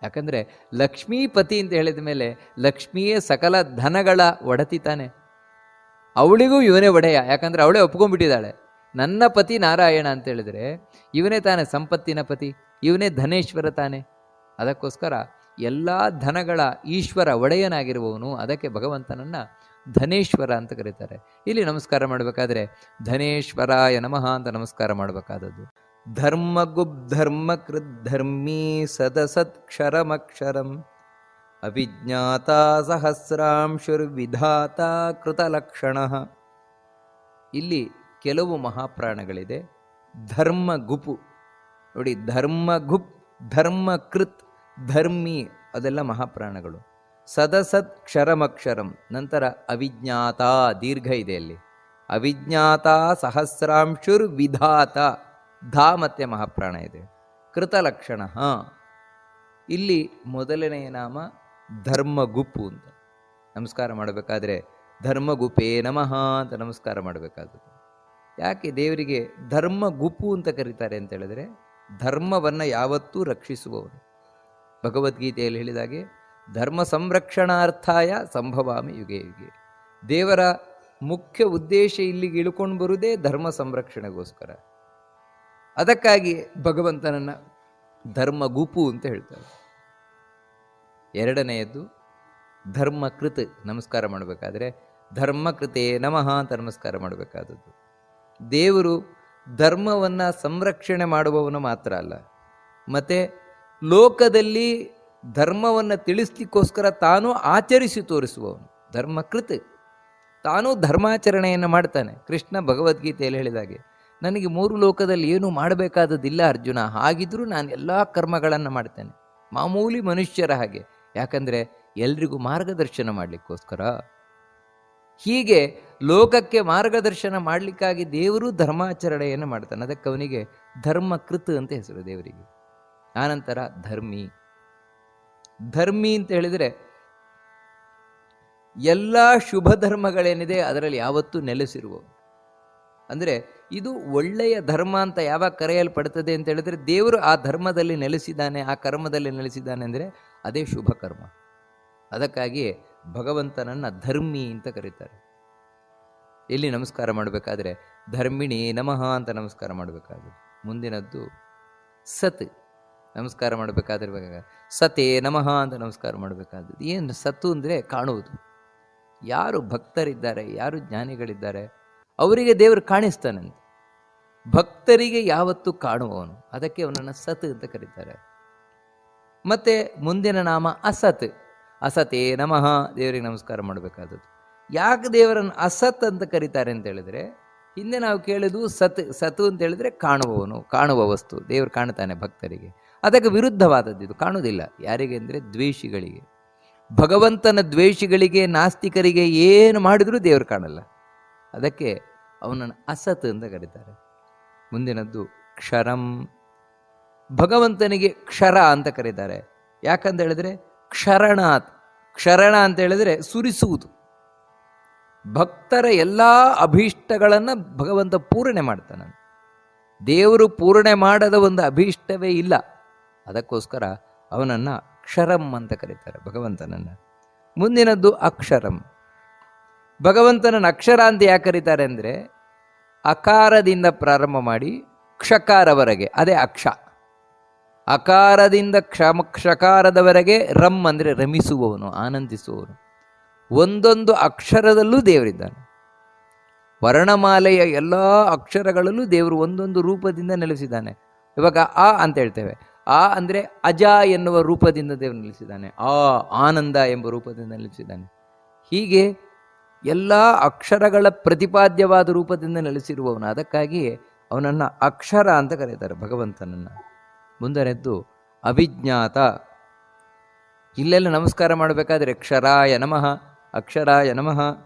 ಯಾಕಂದರೆ ಲಕ್ಷ್ಮೀಪತಿ ಅಂತ ಹೇಳಿದ ಮೇಲೆ ಲಕ್ಷ್ಮಿಯೇ ಸಕಲ ಧನಗಳ ಒಡತಿ ತಾನೆ, ಅವಳಿಗೂ ಇವನೇ ಒಡೆಯ. ಯಾಕಂದರೆ ಅವಳೇ ಒಪ್ಕೊಂಡ್ಬಿಟ್ಟಿದ್ದಾಳೆ, ನನ್ನ ಪತಿ ನಾರಾಯಣ ಅಂತ ಹೇಳಿದರೆ ಇವನೇ ತಾನೆ ಸಂಪತ್ತಿನ ಪತಿ, ಇವನೇ ಧನೇಶ್ವರ ತಾನೆ. ಅದಕ್ಕೋಸ್ಕರ ಎಲ್ಲ ಧನಗಳ ಈಶ್ವರ, ಒಡೆಯನಾಗಿರುವವನು. ಅದಕ್ಕೆ ಭಗವಂತನನ್ನು ಧನೇಶ್ವರ ಅಂತ ಕರೀತಾರೆ. ಇಲ್ಲಿ ನಮಸ್ಕಾರ ಮಾಡಬೇಕಾದ್ರೆ ಧನೇಶ್ವರಾಯ ನಮಃ ಅಂತ ನಮಸ್ಕಾರ ಮಾಡಬೇಕಾದದ್ದು. ಧರ್ಮಗುಬ್ಧರ್ಮಕೃತ್ ಧರ್ಮೀ ಸದಸತ್ಕ್ಷರಮಕ್ಷರಂ ಅವಿಜ್ಞಾತ ಸಹಸ್ರಾಂಶುರ್ವಿಧಾತ ಕೃತಲಕ್ಷಣ. ಇಲ್ಲಿ ಕೆಲವು ಮಹಾಪ್ರಾಣಗಳಿದೆ. ಧರ್ಮಗುಪು ನೋಡಿ, ಧರ್ಮಗುಪ್, ಧರ್ಮಕೃತ್, ಧರ್ಮಿ ಅದೆಲ್ಲ ಮಹಾಪ್ರಾಣಗಳು. ಸದಸತ್ ಕ್ಷರಮಕ್ಷರಂ, ನಂತರ ಅವಿಜ್ಞಾತ ದೀರ್ಘ ಇದೆ ಅಲ್ಲಿ, ಅವಿಜ್ಞಾತ ಸಹಸ್ರಾಂಶುರ್ ವಿಧಾತ, ಧಾ ಮತ್ತೆ ಮಹಾಪ್ರಾಣ ಇದೆ. ಕೃತಲಕ್ಷಣ, ಇಲ್ಲಿ ಮೊದಲನೆಯ ನಾಮ ಧರ್ಮಗುಪ್ಪು ಅಂತ ನಮಸ್ಕಾರ ಮಾಡಬೇಕಾದ್ರೆ ಧರ್ಮಗುಪೇ ನಮಃ ಅಂತ ನಮಸ್ಕಾರ ಮಾಡಬೇಕಾದದ್ದು. ಯಾಕೆ ದೇವರಿಗೆ ಧರ್ಮಗುಪು ಅಂತ ಕರೀತಾರೆ ಅಂತ ಹೇಳಿದ್ರೆ, ಧರ್ಮವನ್ನು ಯಾವತ್ತೂ ರಕ್ಷಿಸುವವನು. ಭಗವದ್ಗೀತೆಯಲ್ಲಿ ಹೇಳಿದಾಗೆ ಧರ್ಮ ಸಂರಕ್ಷಣಾರ್ಥಾಯ ಸಂಭವಾಮಿ ಯುಗೆ ಯುಗೆ. ದೇವರ ಮುಖ್ಯ ಉದ್ದೇಶ ಇಲ್ಲಿಗೆ ಇಳ್ಕೊಂಡು ಬರುವುದೇ ಧರ್ಮ ಸಂರಕ್ಷಣೆಗೋಸ್ಕರ. ಅದಕ್ಕಾಗಿ ಭಗವಂತನನ್ನ ಧರ್ಮಗುಪು ಅಂತ ಹೇಳ್ತಾರೆ. ಎರಡನೆಯದ್ದು ಧರ್ಮಕೃತ್. ನಮಸ್ಕಾರ ಮಾಡಬೇಕಾದ್ರೆ ಧರ್ಮಕೃತೇ ನಮಃ ಅಂತ ನಮಸ್ಕಾರ ಮಾಡಬೇಕಾದದ್ದು. ದೇವರು ಧರ್ಮವನ್ನು ಸಂರಕ್ಷಣೆ ಮಾಡುವವನು ಮಾತ್ರ ಅಲ್ಲ, ಮತ್ತು ಲೋಕದಲ್ಲಿ ಧರ್ಮವನ್ನು ತಿಳಿಸ್ಲಿಕ್ಕೋಸ್ಕರ ತಾನು ಆಚರಿಸಿ ತೋರಿಸುವವನು ಧರ್ಮಕೃತ್. ತಾನೂ ಧರ್ಮಾಚರಣೆಯನ್ನು ಮಾಡ್ತಾನೆ. ಕೃಷ್ಣ ಭಗವದ್ಗೀತೆಯಲ್ಲಿ ಹೇಳಿದಾಗೆ ನನಗೆ ಮೂರು ಲೋಕದಲ್ಲಿ ಏನೂ ಮಾಡಬೇಕಾದದ್ದಿಲ್ಲ ಅರ್ಜುನ, ಹಾಗಿದ್ರೂ ನಾನು ಎಲ್ಲ ಕರ್ಮಗಳನ್ನು ಮಾಡ್ತೇನೆ ಮಾಮೂಲಿ ಮನುಷ್ಯರ ಹಾಗೆ. ಯಾಕಂದರೆ ಎಲ್ರಿಗೂ ಮಾರ್ಗದರ್ಶನ ಮಾಡಲಿಕ್ಕೋಸ್ಕರ. ಹೀಗೆ ಲೋಕಕ್ಕೆ ಮಾರ್ಗದರ್ಶನ ಮಾಡಲಿಕ್ಕಾಗಿ ದೇವರು ಧರ್ಮಾಚರಣೆಯನ್ನು ಮಾಡ್ತಾನೆ. ಅದಕ್ಕೆ ಅವನಿಗೆ ಧರ್ಮಕೃತ್ ಅಂತ ಹೆಸರು ದೇವರಿಗೆ. ಆನಂತರ ಧರ್ಮಿ. ಧರ್ಮಿ ಅಂತ ಹೇಳಿದರೆ ಎಲ್ಲ ಶುಭ ಧರ್ಮಗಳೇನಿದೆ ಅದರಲ್ಲಿ ಯಾವತ್ತೂ ನೆಲೆಸಿರುವ, ಅಂದರೆ ಇದು ಒಳ್ಳೆಯ ಧರ್ಮ ಅಂತ ಯಾವಾಗ ಕರೆಯಲ್ಪಡ್ತದೆ ಅಂತ ಹೇಳಿದ್ರೆ ದೇವರು ಆ ಧರ್ಮದಲ್ಲಿ ನೆಲೆಸಿದ್ದಾನೆ, ಆ ಕರ್ಮದಲ್ಲಿ ನೆಲೆಸಿದ್ದಾನೆ ಅಂದರೆ ಅದೇ ಶುಭ ಕರ್ಮ. ಅದಕ್ಕಾಗಿ ಭಗವಂತನನ್ನು ಧರ್ಮಿ ಅಂತ ಕರೀತಾರೆ. ಎಲ್ಲಿ ನಮಸ್ಕಾರ ಮಾಡಬೇಕಾದ್ರೆ ಧರ್ಮಿಣಿ ನಮಃ ಅಂತ ನಮಸ್ಕಾರ ಮಾಡಬೇಕಾದ್ರೆ. ಮುಂದಿನದ್ದು ಸತ್. ನಮಸ್ಕಾರ ಮಾಡಬೇಕಾದ್ರೆ ಸತೇ ನಮಃ ಅಂತ ನಮಸ್ಕಾರ ಮಾಡಬೇಕಾದದ್ದು. ಏನು ಸತ್ತು ಅಂದರೆ ಕಾಣುವುದು. ಯಾರು ಭಕ್ತರಿದ್ದಾರೆ, ಯಾರು ಜ್ಞಾನಿಗಳಿದ್ದಾರೆ ಅವರಿಗೆ ದೇವರು ಕಾಣಿಸ್ತಾನಂತೆ. ಭಕ್ತರಿಗೆ ಯಾವತ್ತೂ ಕಾಣುವವನು, ಅದಕ್ಕೆ ಅವನನ್ನು ಸತ್ ಅಂತ ಕರೀತಾರೆ. ಮತ್ತೆ ಮುಂದಿನ ನಾಮ ಅಸತ್. ಅಸತೇ ನಮಃ, ದೇವರಿಗೆ ನಮಸ್ಕಾರ ಮಾಡಬೇಕಾದದ್ದು. ಯಾಕೆ ದೇವರನ್ನು ಅಸತ್ ಅಂತ ಕರೀತಾರೆ ಅಂತ ಹೇಳಿದ್ರೆ, ಹಿಂದೆ ನಾವು ಕೇಳಿದ್ದು ಸತ್ ಅಂತ ಹೇಳಿದ್ರೆ ಕಾಣುವವನು, ಕಾಣುವ ವಸ್ತು. ದೇವರು ಕಾಣ್ತಾನೆ ಭಕ್ತರಿಗೆ. ಅದಕ್ಕೆ ವಿರುದ್ಧವಾದದ್ದು ಇದು. ಕಾಣುವುದಿಲ್ಲ. ಯಾರಿಗೆ ಅಂದರೆ ದ್ವೇಷಿಗಳಿಗೆ. ಭಗವಂತನ ದ್ವೇಷಿಗಳಿಗೆ, ನಾಸ್ತಿಕರಿಗೆ ಏನು ಮಾಡಿದರೂ ದೇವರು ಕಾಣಲ್ಲ. ಅದಕ್ಕೆ ಅವನನ್ನು ಅಸತ್ ಅಂತ ಕರೀತಾರೆ. ಮುಂದಿನದ್ದು ಕ್ಷರಂ. ಭಗವಂತನಿಗೆ ಕ್ಷರ ಅಂತ ಕರೀತಾರೆ. ಯಾಕಂತ ಹೇಳಿದ್ರೆ ಕ್ಷರಣಾತ್. ಕ್ಷರಣ ಅಂತ ಹೇಳಿದ್ರೆ ಸುರಿಸುವುದು. ಭಕ್ತರ ಎಲ್ಲ ಅಭೀಷ್ಟಗಳನ್ನು ಭಗವಂತ ಪೂರ್ಣೆ ಮಾಡ್ತಾನೆ. ದೇವರು ಪೂರ್ಣೆ ಮಾಡದ ಒಂದು ಅಭೀಷ್ಟವೇ ಇಲ್ಲ. ಅದಕ್ಕೋಸ್ಕರ ಅವನನ್ನು ಕ್ಷರಂ ಅಂತ ಕರೀತಾರೆ ಭಗವಂತನನ್ನು. ಮುಂದಿನದ್ದು ಅಕ್ಷರಂ. ಭಗವಂತನನ್ನು ಅಕ್ಷರ ಅಂತ ಯಾಕೆ ಕರೀತಾರೆ ಅಂದರೆ ಅಕಾರದಿಂದ ಪ್ರಾರಂಭ ಮಾಡಿ ಕ್ಷಕಾರವರೆಗೆ ಅದೇ ಅಕ್ಷ. ಅಕಾರದಿಂದ ಕ್ಷಕಾರದವರೆಗೆ ರಂ ಅಂದರೆ ರಮಿಸುವವನು, ಆನಂದಿಸುವವನು. ಒಂದೊಂದು ಅಕ್ಷರದಲ್ಲೂ ದೇವರಿದ್ದಾನೆ. ವರ್ಣಮಾಲೆಯ ಎಲ್ಲ ಅಕ್ಷರಗಳಲ್ಲೂ ದೇವರು ಒಂದೊಂದು ರೂಪದಿಂದ ನೆಲೆಸಿದ್ದಾನೆ. ಇವಾಗ ಆ ಅಂತ ಹೇಳ್ತೇವೆ. ಆ ಅಂದರೆ ಅಜ ಎನ್ನುವ ರೂಪದಿಂದ ದೇವರು ನೆಲೆಸಿದ್ದಾನೆ. ಆನಂದ ಎಂಬ ರೂಪದಿಂದ ನೆಲೆಸಿದ್ದಾನೆ. ಹೀಗೆ ಎಲ್ಲ ಅಕ್ಷರಗಳ ಪ್ರತಿಪಾದ್ಯವಾದ ರೂಪದಿಂದ ನೆಲೆಸಿರುವವನು. ಅದಕ್ಕಾಗಿ ಅವನನ್ನು ಅಕ್ಷರ ಅಂತ ಕರೀತಾರೆ ಭಗವಂತನನ್ನು. ಮುಂದನೆದ್ದು ಅವಿಜ್ಞಾತ. ಇಲ್ಲೆಲ್ಲ ನಮಸ್ಕಾರ ಮಾಡಬೇಕಾದ್ರೆ ಕ್ಷರಾಯ ನಮಃ, ಅಕ್ಷರಾಯ ನಮಃ.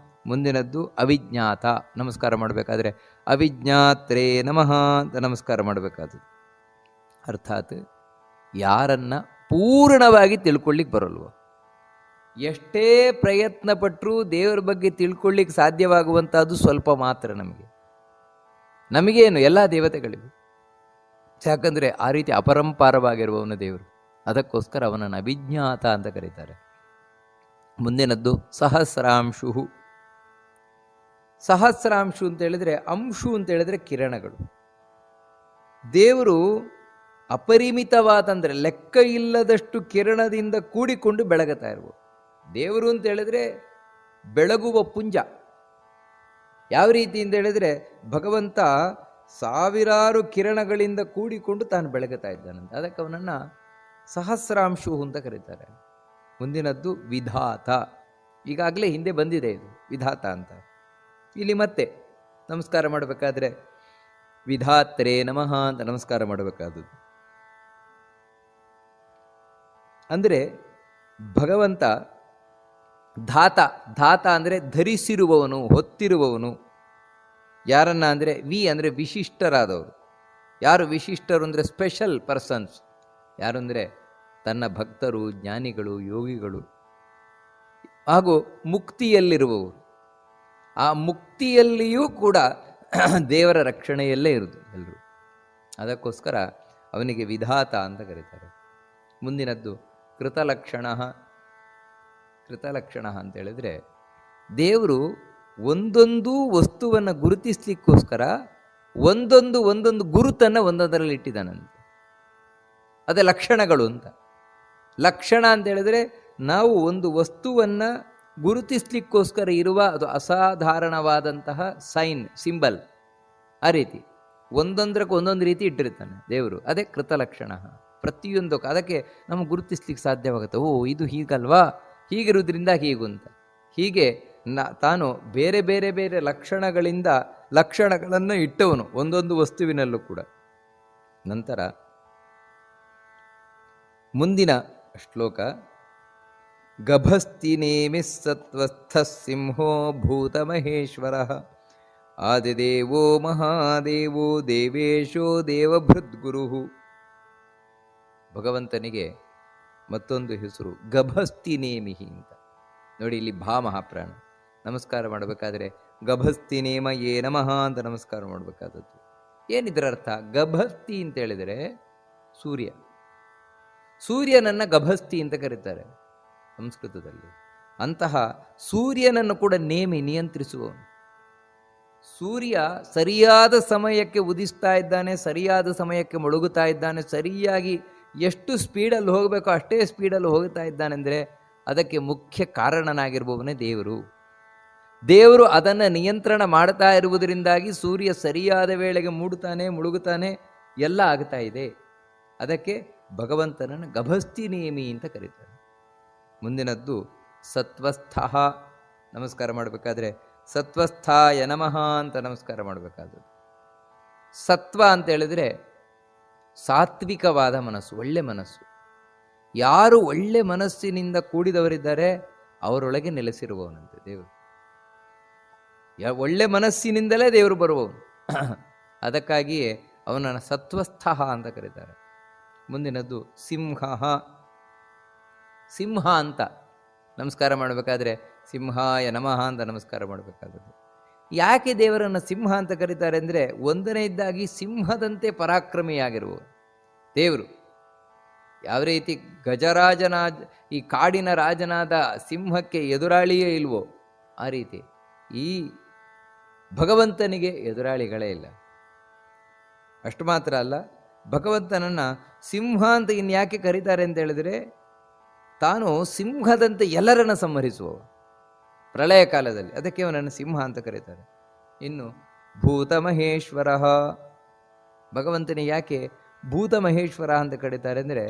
ಮುಂದಿನದ್ದು ಅವಿಜ್ಞಾತ. ನಮಸ್ಕಾರ ಮಾಡಬೇಕಾದ್ರೆ ಅವಿಜ್ಞಾತ್ರೇ ನಮಃ ಅಂತ ನಮಸ್ಕಾರ ಮಾಡಬೇಕಾದ್ದು. ಅರ್ಥಾತ್ ಯಾರನ್ನ ಪೂರ್ಣವಾಗಿ ತಿಳ್ಕೊಳ್ಳಿಕ್ಕೆ ಬರಲ್ವೋ, ಎಷ್ಟೇ ಪ್ರಯತ್ನ ಪಟ್ಟರೂ ದೇವರ ಬಗ್ಗೆ ತಿಳ್ಕೊಳ್ಳಿಕ್ಕೆ ಸಾಧ್ಯವಾಗುವಂಥದ್ದು ಸ್ವಲ್ಪ ಮಾತ್ರ. ನಮಗೇನು ಎಲ್ಲ ದೇವತೆಗಳಿಗೂ. ಯಾಕಂದರೆ ಆ ರೀತಿ ಅಪರಂಪಾರವಾಗಿರುವವನು ದೇವರು. ಅದಕ್ಕೋಸ್ಕರ ಅವನನ್ನು ಅಭಿಜ್ಞಾತ ಅಂತ ಕರೀತಾರೆ. ಮುಂದಿನದ್ದು ಸಹಸ್ರಾಂಶು. ಸಹಸ್ರಾಂಶು ಅಂತ ಹೇಳಿದ್ರೆ, ಅಂಶು ಅಂತ ಹೇಳಿದ್ರೆ ಕಿರಣಗಳು. ದೇವರು ಅಪರಿಮಿತವಾದಂದರೆ ಲೆಕ್ಕ ಇಲ್ಲದಷ್ಟು ಕಿರಣದಿಂದ ಕೂಡಿಕೊಂಡು ಬೆಳಗುತ್ತಾ ಇರುವುದು. ದೇವರು ಅಂತ ಹೇಳಿದ್ರೆ ಬೆಳಗುವ ಪುಂಜ. ಯಾವ ರೀತಿ ಅಂತ ಹೇಳಿದ್ರೆ ಭಗವಂತ ಸಾವಿರಾರು ಕಿರಣಗಳಿಂದ ಕೂಡಿಕೊಂಡು ತಾನು ಬೆಳಗುತ್ತಾ ಇದ್ದಾನಂತೆ. ಅದಕ್ಕೆ ಅವನನ್ನು ಸಹಸ್ರಾಂಶು ಅಂತ ಕರೀತಾರೆ. ಮುಂದಿನದ್ದು ವಿಧಾತ. ಈಗಾಗಲೇ ಹಿಂದೆ ಬಂದಿದೆ ಇದು ವಿಧಾತ ಅಂತ. ಇಲ್ಲಿ ಮತ್ತೆ ನಮಸ್ಕಾರ ಮಾಡಬೇಕಾದ್ರೆ ವಿಧಾತ್ರೇ ನಮಃ ಅಂತ ನಮಸ್ಕಾರ ಮಾಡಬೇಕಾದದ್ದು. ಅಂದರೆ ಭಗವಂತ ಧಾತ. ಧಾತ ಅಂದರೆ ಧರಿಸಿರುವವನು, ಹೊತ್ತಿರುವವನು. ಯಾರನ್ನ ಅಂದರೆ ಅಂದರೆ ವಿಶಿಷ್ಟರಾದವರು. ಯಾರು ವಿಶಿಷ್ಟರು ಅಂದರೆ ಸ್ಪೆಷಲ್ ಪರ್ಸನ್ಸ್. ಯಾರು ಅಂದರೆ ತನ್ನ ಭಕ್ತರು, ಜ್ಞಾನಿಗಳು, ಯೋಗಿಗಳು ಹಾಗೂ ಮುಕ್ತಿಯಲ್ಲಿರುವವರು. ಆ ಮುಕ್ತಿಯಲ್ಲಿಯೂ ಕೂಡ ದೇವರ ರಕ್ಷಣೆಯಲ್ಲೇ ಇರುವುದು ಎಲ್ಲರೂ. ಅದಕ್ಕೋಸ್ಕರ ಅವನಿಗೆ ವಿಧಾತ ಅಂತ ಕರೀತಾರೆ. ಮುಂದಿನದ್ದು ಕೃತಲಕ್ಷಣ. ಕೃತಲಕ್ಷಣ ಅಂತ ಹೇಳಿದ್ರೆ ದೇವರು ಒಂದೊಂದು ವಸ್ತುವನ್ನು ಗುರುತಿಸ್ಲಿಕ್ಕೋಸ್ಕರ ಒಂದೊಂದು ಗುರುತನ್ನು ಒಂದೊಂದರಲ್ಲಿ ಇಟ್ಟಿದ್ದಾನಂತೆ. ಅದೇ ಲಕ್ಷಣಗಳು ಅಂತ. ಲಕ್ಷಣ ಅಂತ ಹೇಳಿದ್ರೆ ನಾವು ಒಂದು ವಸ್ತುವನ್ನು ಗುರುತಿಸ್ಲಿಕ್ಕೋಸ್ಕರ ಇರುವ ಅದು ಅಸಾಧಾರಣವಾದಂತಹ ಸೈನ್, ಸಿಂಬಲ್. ಆ ರೀತಿ ಒಂದೊಂದಕ್ಕೆ ಒಂದೊಂದು ರೀತಿ ಇಟ್ಟಿರ್ತಾನೆ ದೇವರು. ಅದೇ ಕೃತಲಕ್ಷಣ. ಪ್ರತಿಯೊಂದಕ್ಕೂ ಅದಕ್ಕೆ ನಮಗೆ ಗುರುತಿಸ್ಲಿಕ್ಕೆ ಸಾಧ್ಯವಾಗುತ್ತೆ. ಓ, ಇದು ಹೀಗಲ್ವಾ, ಹೀಗಿರುವುದರಿಂದ ಹೀಗು ಅಂತ. ಹೀಗೆ ತಾನು ಬೇರೆ ಬೇರೆ ಬೇರೆ ಲಕ್ಷಣಗಳನ್ನು ಇಟ್ಟವನು ಒಂದೊಂದು ವಸ್ತುವಿನಲ್ಲೂ ಕೂಡ. ನಂತರ ಮುಂದಿನ ಶ್ಲೋಕ, ಗಭಸ್ತಿ ನೇಮಿ ಸತ್ವಸ್ಥ ಸಿಂಹೋ ಭೂತ ಮಹೇಶ್ವರ ಆದಿದೇವೋ ಮಹಾದೇವೋ ದೇವೇಶೋ ದೇವಭೃದ್ಗುರು. ಭಗವಂತನಿಗೆ ಮತ್ತೊಂದು ಹೆಸರು ಗಭಸ್ತಿ ನೇಮಿಹಿ ಅಂತ. ನೋಡಿ, ಇಲ್ಲಿ ಭಾ ಮಹಾಪ್ರಾಣ. ನಮಸ್ಕಾರ ಮಾಡಬೇಕಾದ್ರೆ ಗಭಸ್ತಿ ನೇಮ ಯೇ ನಮಃ ಅಂತ ನಮಸ್ಕಾರ ಮಾಡಬೇಕಾದದ್ದು. ಏನಿದ್ರ ಅರ್ಥ? ಗಭಸ್ತಿ ಅಂತ ಹೇಳಿದರೆ ಸೂರ್ಯ. ಸೂರ್ಯನನ್ನು ಗಭಸ್ತಿ ಅಂತ ಕರೀತಾರೆ ಸಂಸ್ಕೃತದಲ್ಲಿ. ಅಂತಹ ಸೂರ್ಯನನ್ನು ಕೂಡ ನಿಯಂತ್ರಿಸುವವನು. ಸೂರ್ಯ ಸರಿಯಾದ ಸಮಯಕ್ಕೆ ಉದಿಸ್ತಾ ಇದ್ದಾನೆ, ಸರಿಯಾದ ಸಮಯಕ್ಕೆ ಮುಳುಗುತ್ತಾ ಇದ್ದಾನೆ, ಸರಿಯಾಗಿ ಎಷ್ಟು ಸ್ಪೀಡಲ್ಲಿ ಹೋಗಬೇಕೋ ಅಷ್ಟೇ ಸ್ಪೀಡಲ್ಲಿ ಹೋಗ್ತಾ ಇದ್ದಾನೆಂದರೆ ಅದಕ್ಕೆ ಮುಖ್ಯ ಕಾರಣನಾಗಿರುವವನೇ ದೇವರು. ದೇವರು ಅದನ್ನು ನಿಯಂತ್ರಣ ಮಾಡ್ತಾ ಇರುವುದರಿಂದಾಗಿ ಸೂರ್ಯ ಸರಿಯಾದ ವೇಳೆಗೆ ಮೂಡುತ್ತಾನೆ, ಮುಳುಗುತ್ತಾನೆ, ಎಲ್ಲ ಆಗ್ತಾ ಇದೆ. ಅದಕ್ಕೆ ಭಗವಂತನನ್ನು ಗಭಸ್ತಿ ನೇಮಿ ಅಂತ ಕರೀತಾರೆ. ಮುಂದಿನದ್ದು ಸತ್ವಸ್ಥ. ನಮಸ್ಕಾರ ಮಾಡಬೇಕಾದ್ರೆ ಸತ್ವಸ್ಥಾಯ ನಮಃ ಅಂತ ನಮಸ್ಕಾರ ಮಾಡಬೇಕಾದದ್ದು. ಸತ್ವ ಅಂತ ಹೇಳಿದ್ರೆ ಸಾತ್ವಿಕವಾದ ಮನಸ್ಸು, ಒಳ್ಳೆ ಮನಸ್ಸು. ಯಾರು ಒಳ್ಳೆ ಮನಸ್ಸಿನಿಂದ ಕೂಡಿದವರಿದ್ದಾರೆ ಅವರೊಳಗೆ ನೆಲೆಸಿರುವವನಂತೆ ದೇವರು. ಒಳ್ಳೆ ಮನಸ್ಸಿನಿಂದಲೇ ದೇವರು ಬರುವವನು. ಅದಕ್ಕಾಗಿಯೇ ಅವನನ್ನು ಸತ್ವಸ್ಥ ಅಂತ ಕರೀತಾರೆ. ಮುಂದಿನದ್ದು ಸಿಂಹ. ಸಿಂಹ ಅಂತ ನಮಸ್ಕಾರ ಮಾಡಬೇಕಾದ್ರೆ ಸಿಂಹಾಯ ನಮಃ ಅಂತ ನಮಸ್ಕಾರ ಮಾಡಬೇಕಾದದ್ದು. ಯಾಕೆ ದೇವರನ್ನು ಸಿಂಹ ಅಂತ ಕರೀತಾರೆ ಅಂದರೆ, ಒಂದನೆಯದಾಗಿ ಸಿಂಹದಂತೆ ಪರಾಕ್ರಮಿಯಾಗಿರುವ ದೇವರು. ಯಾವ ರೀತಿ ಈ ಕಾಡಿನ ರಾಜನಾದ ಸಿಂಹಕ್ಕೆ ಎದುರಾಳಿಯೇ ಇಲ್ವೋ ಆ ರೀತಿ ಈ ಭಗವಂತನಿಗೆ ಎದುರಾಳಿಗಳೇ ಇಲ್ಲ. ಅಷ್ಟು ಮಾತ್ರ ಅಲ್ಲ, ಭಗವಂತನನ್ನು ಸಿಂಹ ಅಂತ ಇನ್ಯಾಕೆ ಕರೀತಾರೆ ಅಂತ ಹೇಳಿದರೆ, ತಾನು ಸಿಂಹದಂತೆ ಎಲ್ಲರನ್ನು ಸಂಹರಿಸುವವ ಪ್ರಳಯ ಕಾಲದಲ್ಲಿ. ಅದಕ್ಕೆ ಅವನನ್ನು ಸಿಂಹ ಅಂತ ಕರೀತಾರೆ. ಇನ್ನು ಭೂತ ಮಹೇಶ್ವರ. ಭಗವಂತನಿಗೆ ಯಾಕೆ ಭೂತ ಮಹೇಶ್ವರ ಅಂತ ಕರೀತಾರೆ ಅಂದರೆ,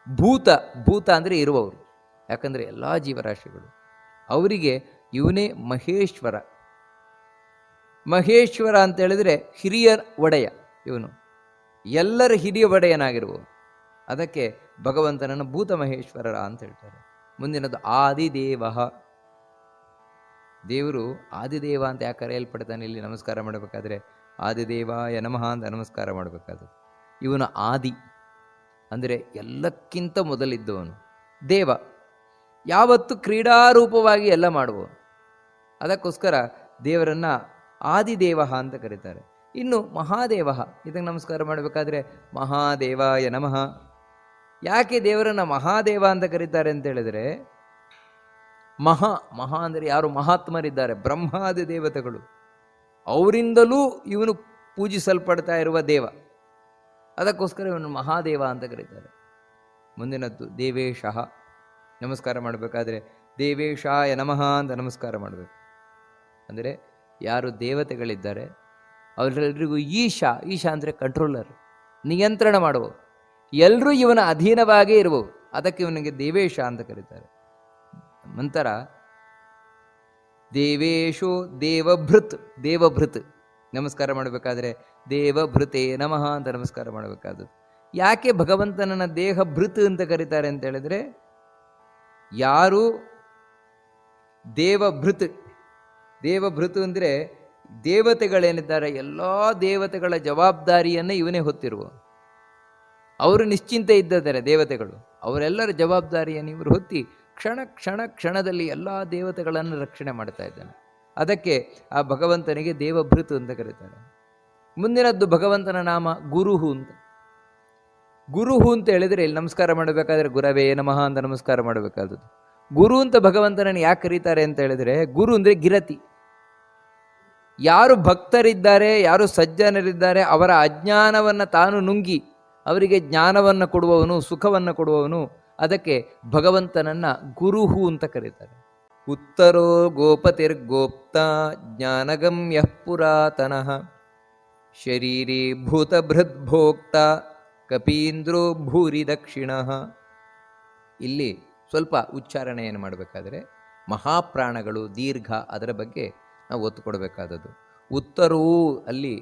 ಭೂತ ಅಂದರೆ ಇರುವವರು. ಯಾಕಂದರೆ ಎಲ್ಲ ಜೀವರಾಶಿಗಳು ಅವರಿಗೆ ಇವನೇ ಮಹೇಶ್ವರ. ಮಹೇಶ್ವರ ಅಂತ ಹೇಳಿದ್ರೆ ಹಿರಿಯ ಒಡೆಯ, ಇವನು ಎಲ್ಲರ ಹಿರಿಯ ಒಡೆಯನಾಗಿರುವವು. ಅದಕ್ಕೆ ಭಗವಂತನನ್ನು ಭೂತ ಮಹೇಶ್ವರರ ಅಂತ ಹೇಳ್ತಾರೆ. ಮುಂದಿನದು ಆದಿದೇವ. ದೇವರು ಆದಿದೇವ ಅಂತ ಯಾಕೆ ಕರೆಯಲ್ಪಡ್ತಾನೆ? ಇಲ್ಲಿ ನಮಸ್ಕಾರ ಮಾಡಬೇಕಾದ್ರೆ ಆದಿದೇವಾಯ ನಮಃ ಅಂತ ನಮಸ್ಕಾರ ಮಾಡಬೇಕಾದ್ರೆ, ಇವನು ಆದಿ ಅಂದರೆ ಎಲ್ಲಕ್ಕಿಂತ ಮೊದಲಿದ್ದವನು. ದೇವ ಯಾವತ್ತು ಕ್ರೀಡಾರೂಪವಾಗಿ ಎಲ್ಲ ಮಾಡುವವನು. ಅದಕ್ಕೋಸ್ಕರ ದೇವರನ್ನು ಆದಿದೇವ ಅಂತ ಕರೀತಾರೆ. ಇನ್ನು ಮಹಾದೇವ, ಇದಕ್ಕೆ ನಮಸ್ಕಾರ ಮಾಡಬೇಕಾದ್ರೆ ಮಹಾದೇವಾಯ ನಮಃ. ಯಾಕೆ ದೇವರನ್ನು ಮಹಾದೇವ ಅಂತ ಕರೀತಾರೆ ಅಂತ ಹೇಳಿದರೆ, ಮಹಾ ಅಂದರೆ ಯಾರು ಮಹಾತ್ಮರಿದ್ದಾರೆ, ಬ್ರಹ್ಮಾದಿ ದೇವತೆಗಳು, ಅವರಿಂದಲೂ ಇವನು ಪೂಜಿಸಲ್ಪಡ್ತಾ ಇರುವ ದೇವ. ಅದಕ್ಕೋಸ್ಕರ ಇವನು ಮಹಾದೇವ ಅಂತ ಕರೀತಾರೆ. ಮುಂದಿನದ್ದು ದೇವೇಶ. ನಮಸ್ಕಾರ ಮಾಡಬೇಕಾದ್ರೆ ದೇವೇಶಾಯ ನಮಃ ಅಂತ ನಮಸ್ಕಾರ ಮಾಡಬೇಕು. ಅಂದರೆ ಯಾರು ದೇವತೆಗಳಿದ್ದಾರೆ ಅವರೆಲ್ಲರಿಗೂ ಈಶಾ ಅಂದರೆ ಕಂಟ್ರೋಲರ್, ನಿಯಂತ್ರಣ ಮಾಡುವವು, ಎಲ್ಲರೂ ಇವನ ಅಧೀನವಾಗೇ ಇರುವವು. ಅದಕ್ಕೆ ಇವನಿಗೆ ದೇವೇಶ ಅಂತ ಕರೀತಾರೆ. ನಂತರ ದೇವೇಶೋ ದೇವಭೃತ್. ನಮಸ್ಕಾರ ಮಾಡಬೇಕಾದ್ರೆ ದೇವಭೃತೇ ನಮಃ ಅಂತ ನಮಸ್ಕಾರ ಮಾಡಬೇಕಾದದ್ದು. ಯಾಕೆ ಭಗವಂತನನ್ನ ದೇಹಭೃತ್ ಅಂತ ಕರೀತಾರೆ ಅಂತ ಹೇಳಿದ್ರೆ, ಯಾರು ದೇವಭೃತ್ ಅಂದರೆ ದೇವತೆಗಳೇನಿದ್ದಾರೆ ಎಲ್ಲ ದೇವತೆಗಳ ಜವಾಬ್ದಾರಿಯನ್ನು ಇವನೇ ಹೊತ್ತಿರುವ. ಅವರು ನಿಶ್ಚಿಂತೆ ಇದ್ದಾರೆ ದೇವತೆಗಳು, ಅವರೆಲ್ಲರ ಜವಾಬ್ದಾರಿಯನ್ನು ಇವರು ಹೊತ್ತಿ ಕ್ಷಣದಲ್ಲಿ ಎಲ್ಲ ದೇವತೆಗಳನ್ನು ರಕ್ಷಣೆ ಮಾಡ್ತಾ ಇದ್ದಾನೆ. ಅದಕ್ಕೆ ಆ ಭಗವಂತನಿಗೆ ದೇವಭೃತ್ ಅಂತ ಕರೀತಾರೆ. ಮುಂದಿನದ್ದು ಭಗವಂತನ ನಾಮ ಗುರುಹು ಅಂತ. ಗುರುಹು ಅಂತ ಹೇಳಿದರೆ ಇಲ್ಲಿ ನಮಸ್ಕಾರ ಮಾಡಬೇಕಾದ್ರೆ ಗುರವೇ ನಮಃ ಅಂತ ನಮಸ್ಕಾರ ಮಾಡಬೇಕಾದದ್ದು. ಗುರು ಅಂತ ಭಗವಂತನನ್ನು ಯಾಕೆ ಕರೀತಾರೆ ಅಂತ ಹೇಳಿದರೆ, ಗುರು ಅಂದರೆ ಗಿರತಿ. ಯಾರು ಭಕ್ತರಿದ್ದಾರೆ, ಯಾರು ಸಜ್ಜನರಿದ್ದಾರೆ, ಅವರ ಅಜ್ಞಾನವನ್ನು ತಾನು ನುಂಗಿ ಅವರಿಗೆ ಜ್ಞಾನವನ್ನು ಕೊಡುವವನು, ಸುಖವನ್ನು ಕೊಡುವವನು. ಅದಕ್ಕೆ ಭಗವಂತನನ್ನ ಗುರುಹು ಅಂತ ಕರೀತಾರೆ. ಉತ್ತರೋ ಗೋಪತಿರ್ಗೋಪ್ತ ಜ್ಞಾನಗಮ್ಯ ಪುರಾತನಃ ಶರೀರೇ ಭೂತಭೃದ್ಭೋಕ್ತ ಕಪೀಂದ್ರೋ ಭೂರಿ ದಕ್ಷಿಣಃ. ಇಲ್ಲಿ ಸ್ವಲ್ಪ ಉಚ್ಚಾರಣೆಯನ್ನು ಮಾಡಬೇಕಾದ್ರೆ ಮಹಾಪ್ರಾಣಗಳು, ದೀರ್ಘ, ಅದರ ಬಗ್ಗೆ ನಾವು ಒತ್ತು ಕೊಡಬೇಕಾದದ್ದು. ಉತ್ತರೋ ಅಲ್ಲಿ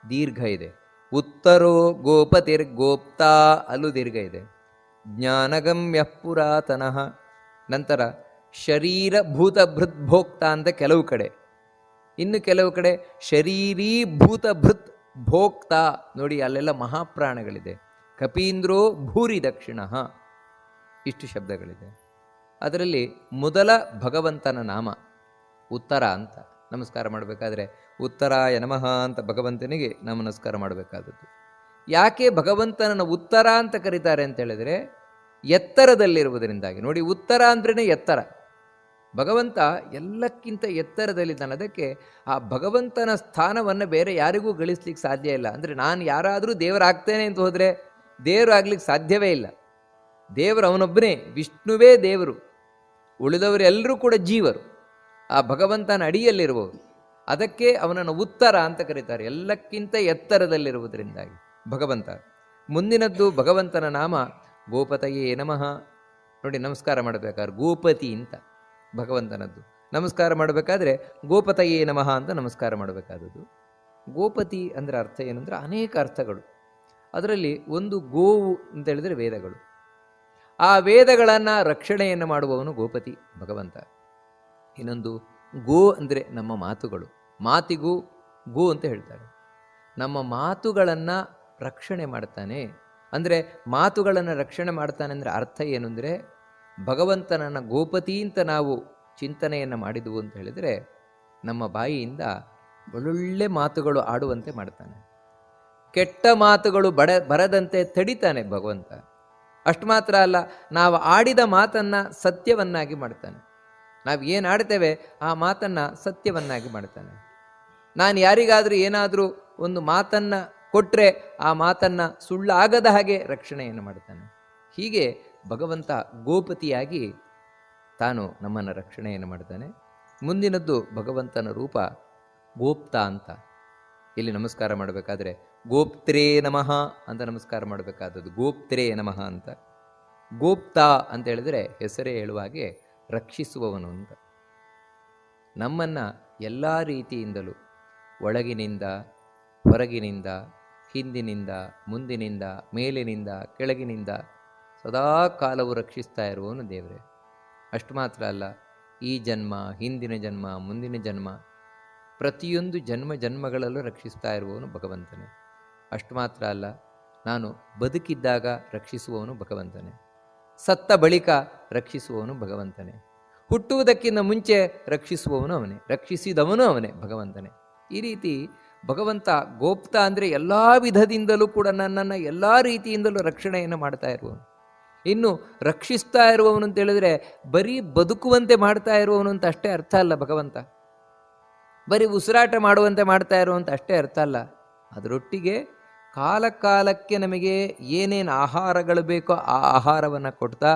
ದೀರ್ಘ ಇದೆ. ಉತ್ತರೋ ಗೋಪತಿರ್ಗೋಪ್ತ ಅಲ್ಲೂ ದೀರ್ಘ ಇದೆ. ಜ್ಞಾನಗಮ್ಯ ಪುರಾತನಃ. ನಂತರ ಶರೀರ ಭೂತಭೃದ್ಭೋಕ್ತ ಅಂತ ಕೆಲವು ಕಡೆ, ಇನ್ನು ಕೆಲವು ಕಡೆ ಶರೀರೀ ಭೂತಭೃತ್ ಭೋಕ್ತ. ನೋಡಿ ಅಲ್ಲೆಲ್ಲ ಮಹಾಪ್ರಾಣಗಳಿದೆ. ಕಪೀಂದ್ರೋ ಭೂರಿ ದಕ್ಷಿಣಃ, ಇಷ್ಟು ಶಬ್ದಗಳಿದೆ. ಅದರಲ್ಲಿ ಮೊದಲ ಭಗವಂತನ ನಾಮ ಉತ್ತರ ಅಂತ. ನಮಸ್ಕಾರ ಮಾಡಬೇಕಾದ್ರೆ ಉತ್ತರಾಯ ನಮಃ ಅಂತ ಭಗವಂತನಿಗೆ ನಾವು ನಮಸ್ಕಾರ ಮಾಡಬೇಕಾದದ್ದು. ಯಾಕೆ ಭಗವಂತನನ್ನು ಉತ್ತರ ಅಂತ ಕರೀತಾರೆ ಅಂತ ಹೇಳಿದರೆ, ಎತ್ತರದಲ್ಲಿರುವುದರಿಂದಾಗಿ. ನೋಡಿ, ಉತ್ತರ ಅಂದ್ರೇ ಎತ್ತರ. ಭಗವಂತ ಎಲ್ಲಕ್ಕಿಂತ ಎತ್ತರದಲ್ಲಿದ್ದಾನೆ. ಅದಕ್ಕೆ ಆ ಭಗವಂತನ ಸ್ಥಾನವನ್ನು ಬೇರೆ ಯಾರಿಗೂ ಗಳಿಸ್ಲಿಕ್ಕೆ ಸಾಧ್ಯ ಇಲ್ಲ. ಅಂದರೆ ನಾನು ಯಾರಾದರೂ ದೇವರಾಗ್ತೇನೆ ಅಂತ ಹೋದರೆ ದೇವರು ಆಗ್ಲಿಕ್ಕೆ ಸಾಧ್ಯವೇ ಇಲ್ಲ. ದೇವರು ಅವನೊಬ್ಬನೇ, ವಿಷ್ಣುವೇ ದೇವರು, ಉಳಿದವರೆಲ್ಲರೂ ಕೂಡ ಜೀವರು, ಆ ಭಗವಂತನ ಅಡಿಯಲ್ಲಿರುವವರು. ಅದಕ್ಕೆ ಅವನನ್ನು ಉತ್ತರ ಅಂತ ಕರೀತಾರೆ, ಎಲ್ಲಕ್ಕಿಂತ ಎತ್ತರದಲ್ಲಿರುವುದರಿಂದಾಗಿ ಭಗವಂತ. ಮುಂದಿನದ್ದು ಭಗವಂತನ ನಾಮ ಗೋಪತಯೇ ನಮಃ. ನೋಡಿ, ನಮಸ್ಕಾರ ಮಾಡಬೇಕಾದ್ರೆ ಗೋಪತಿ ಅಂತ ಭಗವಂತನದ್ದು. ನಮಸ್ಕಾರ ಮಾಡಬೇಕಾದ್ರೆ ಗೋಪತಯೇ ನಮಃ ಅಂತ ನಮಸ್ಕಾರ ಮಾಡಬೇಕಾದದ್ದು. ಗೋಪತಿ ಅಂದರೆ ಅರ್ಥ ಏನಂದರೆ ಅನೇಕ ಅರ್ಥಗಳು. ಅದರಲ್ಲಿ ಒಂದು ಗೋವು ಅಂತ ಹೇಳಿದರೆ ವೇದಗಳು. ಆ ವೇದಗಳನ್ನು ರಕ್ಷಣೆಯನ್ನು ಮಾಡುವವನು ಗೋಪತಿ ಭಗವಂತ. ಇನ್ನೊಂದು ಗೋ ಅಂದರೆ ನಮ್ಮ ಮಾತುಗಳು. ಮಾತಿಗೂ ಗೋ ಅಂತ ಹೇಳ್ತಾರೆ. ನಮ್ಮ ಮಾತುಗಳನ್ನು ರಕ್ಷಣೆ ಮಾಡ್ತಾನೆ. ಅಂದರೆ ಮಾತುಗಳನ್ನು ರಕ್ಷಣೆ ಮಾಡ್ತಾನೆ ಅಂದರೆ ಅರ್ಥ ಏನು ಅಂದರೆ, ಭಗವಂತನನ್ನು ಗೋಪತಿ ಅಂತ ನಾವು ಚಿಂತನೆಯನ್ನು ಮಾಡಿದವು ಅಂತ ಹೇಳಿದರೆ ನಮ್ಮ ಬಾಯಿಯಿಂದ ಒಳ್ಳೊಳ್ಳೆ ಮಾತುಗಳು ಆಡುವಂತೆ ಮಾಡ್ತಾನೆ. ಕೆಟ್ಟ ಮಾತುಗಳು ಬರದಂತೆ ತಡಿತಾನೆ ಭಗವಂತ. ಅಷ್ಟು ಮಾತ್ರ ಅಲ್ಲ, ನಾವು ಆಡಿದ ಮಾತನ್ನು ಸತ್ಯವನ್ನಾಗಿ ಮಾಡ್ತಾನೆ. ನಾವು ಏನು ಆಡ್ತೇವೆ ಆ ಮಾತನ್ನು ಸತ್ಯವನ್ನಾಗಿ ಮಾಡ್ತಾನೆ. ನಾನು ಯಾರಿಗಾದರೂ ಏನಾದರೂ ಒಂದು ಮಾತನ್ನು ಕೊಟ್ಟರೆ ಆ ಮಾತನ್ನು ಸುಳ್ಳಾಗದ ಹಾಗೆ ರಕ್ಷಣೆಯನ್ನು ಮಾಡ್ತಾನೆ. ಹೀಗೆ ಭಗವಂತ ಗೋಪತಿಯಾಗಿ ತಾನು ನಮ್ಮನ್ನು ರಕ್ಷಣೆಯನ್ನು ಮಾಡ್ತಾನೆ. ಮುಂದಿನದ್ದು ಭಗವಂತನ ರೂಪ ಗೋಪ್ತ ಅಂತ. ಇಲ್ಲಿ ನಮಸ್ಕಾರ ಮಾಡಬೇಕಾದ್ರೆ ಗೋಪ್ತ್ರೇ ನಮಃ ಅಂತ ನಮಸ್ಕಾರ ಮಾಡಬೇಕಾದದ್ದು. ಗೋಪ್ತ್ರೇ ನಮಃ ಅಂತ. ಗೋಪ್ತ ಅಂತ ಹೇಳಿದರೆ ಹೆಸರೇ ಹೇಳುವ ಹಾಗೆ ರಕ್ಷಿಸುವವನು ಅಂತ. ನಮ್ಮನ್ನು ಎಲ್ಲ ರೀತಿಯಿಂದಲೂ ಒಳಗಿನಿಂದ ಹೊರಗಿನಿಂದ ಹಿಂದಿನಿಂದ ಮುಂದಿನಿಂದ ಮೇಲಿನಿಂದ ಕೆಳಗಿನಿಂದ ಸದಾ ಕಾಲವು ರಕ್ಷಿಸ್ತಾ ಇರುವವನು ದೇವರೇ. ಅಷ್ಟು ಮಾತ್ರ ಅಲ್ಲ, ಈ ಜನ್ಮ, ಹಿಂದಿನ ಜನ್ಮ, ಮುಂದಿನ ಜನ್ಮ, ಪ್ರತಿಯೊಂದು ಜನ್ಮಗಳಲ್ಲೂ ರಕ್ಷಿಸ್ತಾ ಇರುವವನು ಭಗವಂತನೇ. ಅಷ್ಟು ಮಾತ್ರ ಅಲ್ಲ, ನಾನು ಬದುಕಿದ್ದಾಗ ರಕ್ಷಿಸುವವನು ಭಗವಂತನೇ, ಸತ್ತ ಬಳಿಕ ರಕ್ಷಿಸುವವನು ಭಗವಂತನೇ, ಹುಟ್ಟುವುದಕ್ಕಿಂತ ಮುಂಚೆ ರಕ್ಷಿಸುವವನು ಅವನೇ, ರಕ್ಷಿಸಿದವನು ಅವನೇ ಭಗವಂತನೇ. ಈ ರೀತಿ ಭಗವಂತ ಗೋಪ್ತ ಅಂದರೆ ಎಲ್ಲ ವಿಧದಿಂದಲೂ ಕೂಡ ನನ್ನನ್ನು ಎಲ್ಲ ರೀತಿಯಿಂದಲೂ ರಕ್ಷಣೆಯನ್ನು ಮಾಡ್ತಾ ಇರುವವನು. ಇನ್ನು ರಕ್ಷಿಸ್ತಾ ಇರುವವನು ಅಂತ ಹೇಳಿದ್ರೆ ಬರೀ ಬದುಕುವಂತೆ ಮಾಡ್ತಾ ಇರುವವನು ಅಂತ ಅಷ್ಟೇ ಅರ್ಥ ಅಲ್ಲ ಭಗವಂತ. ಬರೀ ಉಸಿರಾಟ ಮಾಡುವಂತೆ ಮಾಡ್ತಾ ಇರುವಂತ ಅಷ್ಟೇ ಅರ್ಥ ಅಲ್ಲ. ಅದರೊಟ್ಟಿಗೆ ಕಾಲ ಕಾಲಕ್ಕೆ ನಮಗೆ ಏನೇನು ಆಹಾರಗಳು ಬೇಕೋ ಆ ಆಹಾರವನ್ನು ಕೊಡ್ತಾ,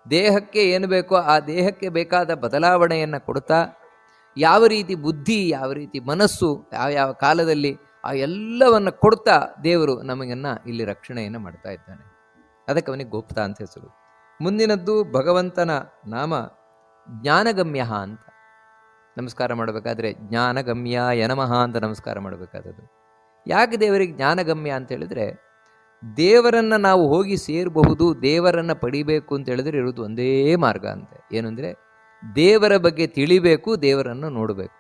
ದೇಹಕ್ಕೆ ಏನು ಬೇಕೋ ಆ ದೇಹಕ್ಕೆ ಬೇಕಾದ ಬದಲಾವಣೆಯನ್ನು ಕೊಡ್ತಾ, ಯಾವ ರೀತಿ ಬುದ್ಧಿ, ಯಾವ ರೀತಿ ಮನಸ್ಸು, ಯಾವ ಕಾಲದಲ್ಲಿ ಆ ಎಲ್ಲವನ್ನು ಕೊಡ್ತಾ ದೇವರು ನಮಗನ್ನ ಇಲ್ಲಿ ರಕ್ಷಣೆಯನ್ನು ಮಾಡ್ತಾ ಇದ್ದಾನೆ. ಅದಕ್ಕೆ ಅವನಿಗೆ ಗೋಪ್ತ ಅಂತ ಹೆಸರು. ಮುಂದಿನದ್ದು ಭಗವಂತನ ನಾಮ ಜ್ಞಾನಗಮ್ಯ ಅಂತ. ನಮಸ್ಕಾರ ಮಾಡಬೇಕಾದ್ರೆ ಜ್ಞಾನಗಮ್ಯಾಯ ನಮಃ ಅಂತ ನಮಸ್ಕಾರ ಮಾಡಬೇಕಾದದ್ದು. ಯಾಕೆ ದೇವರಿಗೆ ಜ್ಞಾನಗಮ್ಯ ಅಂತ ಹೇಳಿದ್ರೆ, ದೇವರನ್ನು ನಾವು ಹೋಗಿ ಸೇರಬಹುದು, ದೇವರನ್ನು ಪಡಿಬೇಕು ಅಂತ ಹೇಳಿದ್ರೆ ಇರೋದು ಒಂದೇ ಮಾರ್ಗ ಅಂತೆ. ಏನು ಅಂದರೆ ದೇವರ ಬಗ್ಗೆ ತಿಳಿಬೇಕು, ದೇವರನ್ನು ನೋಡಬೇಕು.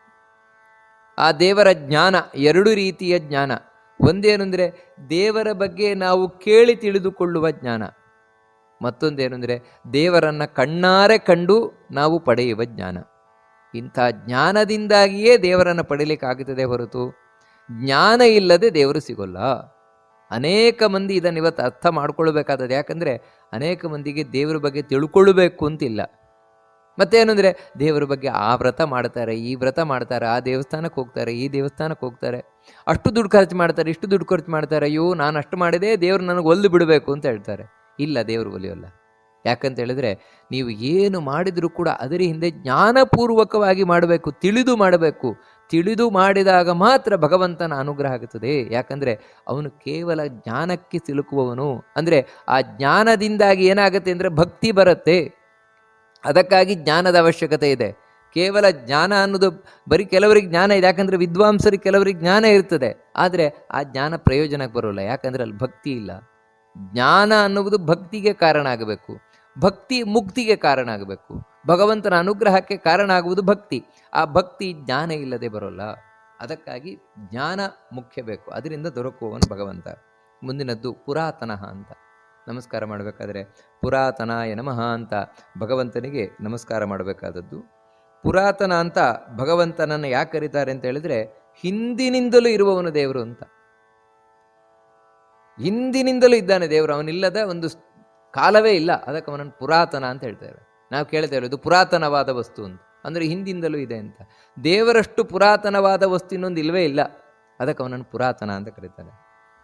ಆ ದೇವರ ಜ್ಞಾನ ಎರಡು ರೀತಿಯ ಜ್ಞಾನ. ಒಂದೇನು ಅಂದರೆ ದೇವರ ಬಗ್ಗೆ ನಾವು ಕೇಳಿ ತಿಳಿದುಕೊಳ್ಳುವ ಜ್ಞಾನ. ಮತ್ತೊಂದೇನು ಅಂದರೆ ದೇವರನ್ನು ಕಣ್ಣಾರೆ ಕಂಡು ನಾವು ಪಡೆಯುವ ಜ್ಞಾನ. ಇಂಥ ಜ್ಞಾನದಿಂದಾಗಿಯೇ ದೇವರನ್ನು ಪಡೀಲಿಕ್ಕಾಗುತ್ತದೆ ಹೊರತು ಜ್ಞಾನ ಇಲ್ಲದೆ ದೇವರು ಸಿಗೋಲ್ಲ. ಅನೇಕ ಮಂದಿ ಇದನ್ನು ಇವತ್ತು ಅರ್ಥ ಮಾಡ್ಕೊಳ್ಬೇಕಾದದ್ದು. ಯಾಕಂದರೆ ಅನೇಕ ಮಂದಿಗೆ ದೇವರ ಬಗ್ಗೆ ತಿಳ್ಕೊಳ್ಬೇಕು ಅಂತಿಲ್ಲ. ಮತ್ತೇನು ಅಂದರೆ ದೇವರ ಬಗ್ಗೆ ಆ ವ್ರತ ಮಾಡ್ತಾರೆ, ಈ ವ್ರತ ಮಾಡ್ತಾರೆ, ಆ ದೇವಸ್ಥಾನಕ್ಕೆ ಹೋಗ್ತಾರೆ, ಈ ದೇವಸ್ಥಾನಕ್ಕೆ ಹೋಗ್ತಾರೆ, ಅಷ್ಟು ದುಡ್ಡು ಖರ್ಚು ಮಾಡ್ತಾರೆ, ಇಷ್ಟು ದುಡ್ಡು ಖರ್ಚು ಮಾಡ್ತಾರೆ, ಅಯ್ಯೋ ನಾನು ಅಷ್ಟು ಮಾಡಿದೆ, ದೇವರು ನನಗೆ ಒಲ್ದು ಬಿಡಬೇಕು ಅಂತ ಹೇಳ್ತಾರೆ. ಇಲ್ಲ, ದೇವರು ಒಲಿಯೋಲ್ಲ. ಯಾಕಂತ ಹೇಳಿದ್ರೆ ನೀವು ಏನು ಮಾಡಿದರೂ ಕೂಡ ಅದರ ಹಿಂದೆ ಜ್ಞಾನಪೂರ್ವಕವಾಗಿ ಮಾಡಬೇಕು, ತಿಳಿದು ಮಾಡಬೇಕು. ತಿಳಿದು ಮಾಡಿದಾಗ ಮಾತ್ರ ಭಗವಂತನ ಅನುಗ್ರಹ ಆಗುತ್ತದೆ. ಯಾಕಂದರೆ ಅವನು ಕೇವಲ ಜ್ಞಾನಕ್ಕೆ ಸಿಲುಕುವವನು. ಅಂದರೆ ಆ ಜ್ಞಾನದಿಂದಾಗಿ ಏನಾಗುತ್ತೆ ಅಂದರೆ ಭಕ್ತಿ ಬರುತ್ತೆ. ಅದಕ್ಕಾಗಿ ಜ್ಞಾನದ ಅವಶ್ಯಕತೆ ಇದೆ. ಕೇವಲ ಜ್ಞಾನ ಅನ್ನೋದು ಬರೀ ಕೆಲವರಿಗೆ ಜ್ಞಾನ ಇದೆ, ಯಾಕಂದರೆ ವಿದ್ವಾಂಸರಿಗೆ ಕೆಲವರಿಗೆ ಜ್ಞಾನ ಇರ್ತದೆ, ಆದರೆ ಆ ಜ್ಞಾನ ಪ್ರಯೋಜನಕ್ಕೆ ಬರೋಲ್ಲ. ಯಾಕಂದರೆ ಅಲ್ಲಿ ಭಕ್ತಿ ಇಲ್ಲ. ಜ್ಞಾನ ಅನ್ನುವುದು ಭಕ್ತಿಗೆ ಕಾರಣ ಆಗಬೇಕು, ಭಕ್ತಿ ಮುಕ್ತಿಗೆ ಕಾರಣ ಆಗಬೇಕು, ಭಗವಂತನ ಅನುಗ್ರಹಕ್ಕೆ ಕಾರಣ ಆಗುವುದು ಭಕ್ತಿ. ಆ ಭಕ್ತಿ ಜ್ಞಾನ ಇಲ್ಲದೆ ಬರೋಲ್ಲ. ಅದಕ್ಕಾಗಿ ಜ್ಞಾನ ಮುಖ್ಯ ಬೇಕು, ಅದರಿಂದ ದೊರಕುವವನು ಭಗವಂತ. ಮುಂದಿನದ್ದು ಪುರಾತನಃ ಅಂತ ನಮಸ್ಕಾರ ಮಾಡಬೇಕಾದ್ರೆ ಪುರಾತನಾಯ ನಮಃ ಅಂತ ಭಗವಂತನಿಗೆ ನಮಸ್ಕಾರ ಮಾಡಬೇಕಾದದ್ದು. ಪುರಾತನ ಅಂತ ಭಗವಂತನನ್ನು ಯಾಕೆ ಕರೀತಾರೆ ಅಂತ ಹೇಳಿದ್ರೆ ಹಿಂದಿನಿಂದಲೂ ಇರುವವನು ದೇವರು ಅಂತ. ಹಿಂದಿನಿಂದಲೂ ಇದ್ದಾನೆ ದೇವರು, ಅವನಿಲ್ಲದ ಒಂದು ಕಾಲವೇ ಇಲ್ಲ. ಅದಕ್ಕೆ ಅವನನ್ನು ಪುರಾತನ ಅಂತ ಹೇಳ್ತೇವೆ. ನಾವು ಕೇಳ್ತೇವೆ ಇದು ಪುರಾತನವಾದ ವಸ್ತು ಅಂತ, ಅಂದರೆ ಹಿಂದಿಂದಲೂ ಇದೆ ಅಂತ. ದೇವರಷ್ಟು ಪುರಾತನವಾದ ವಸ್ತು ಇನ್ನೊಂದು ಇಲ್ಲವೇ ಇಲ್ಲ. ಅದಕ್ಕೆ ಅವನನ್ನು ಪುರಾತನ ಅಂತ ಕರೀತಾರೆ.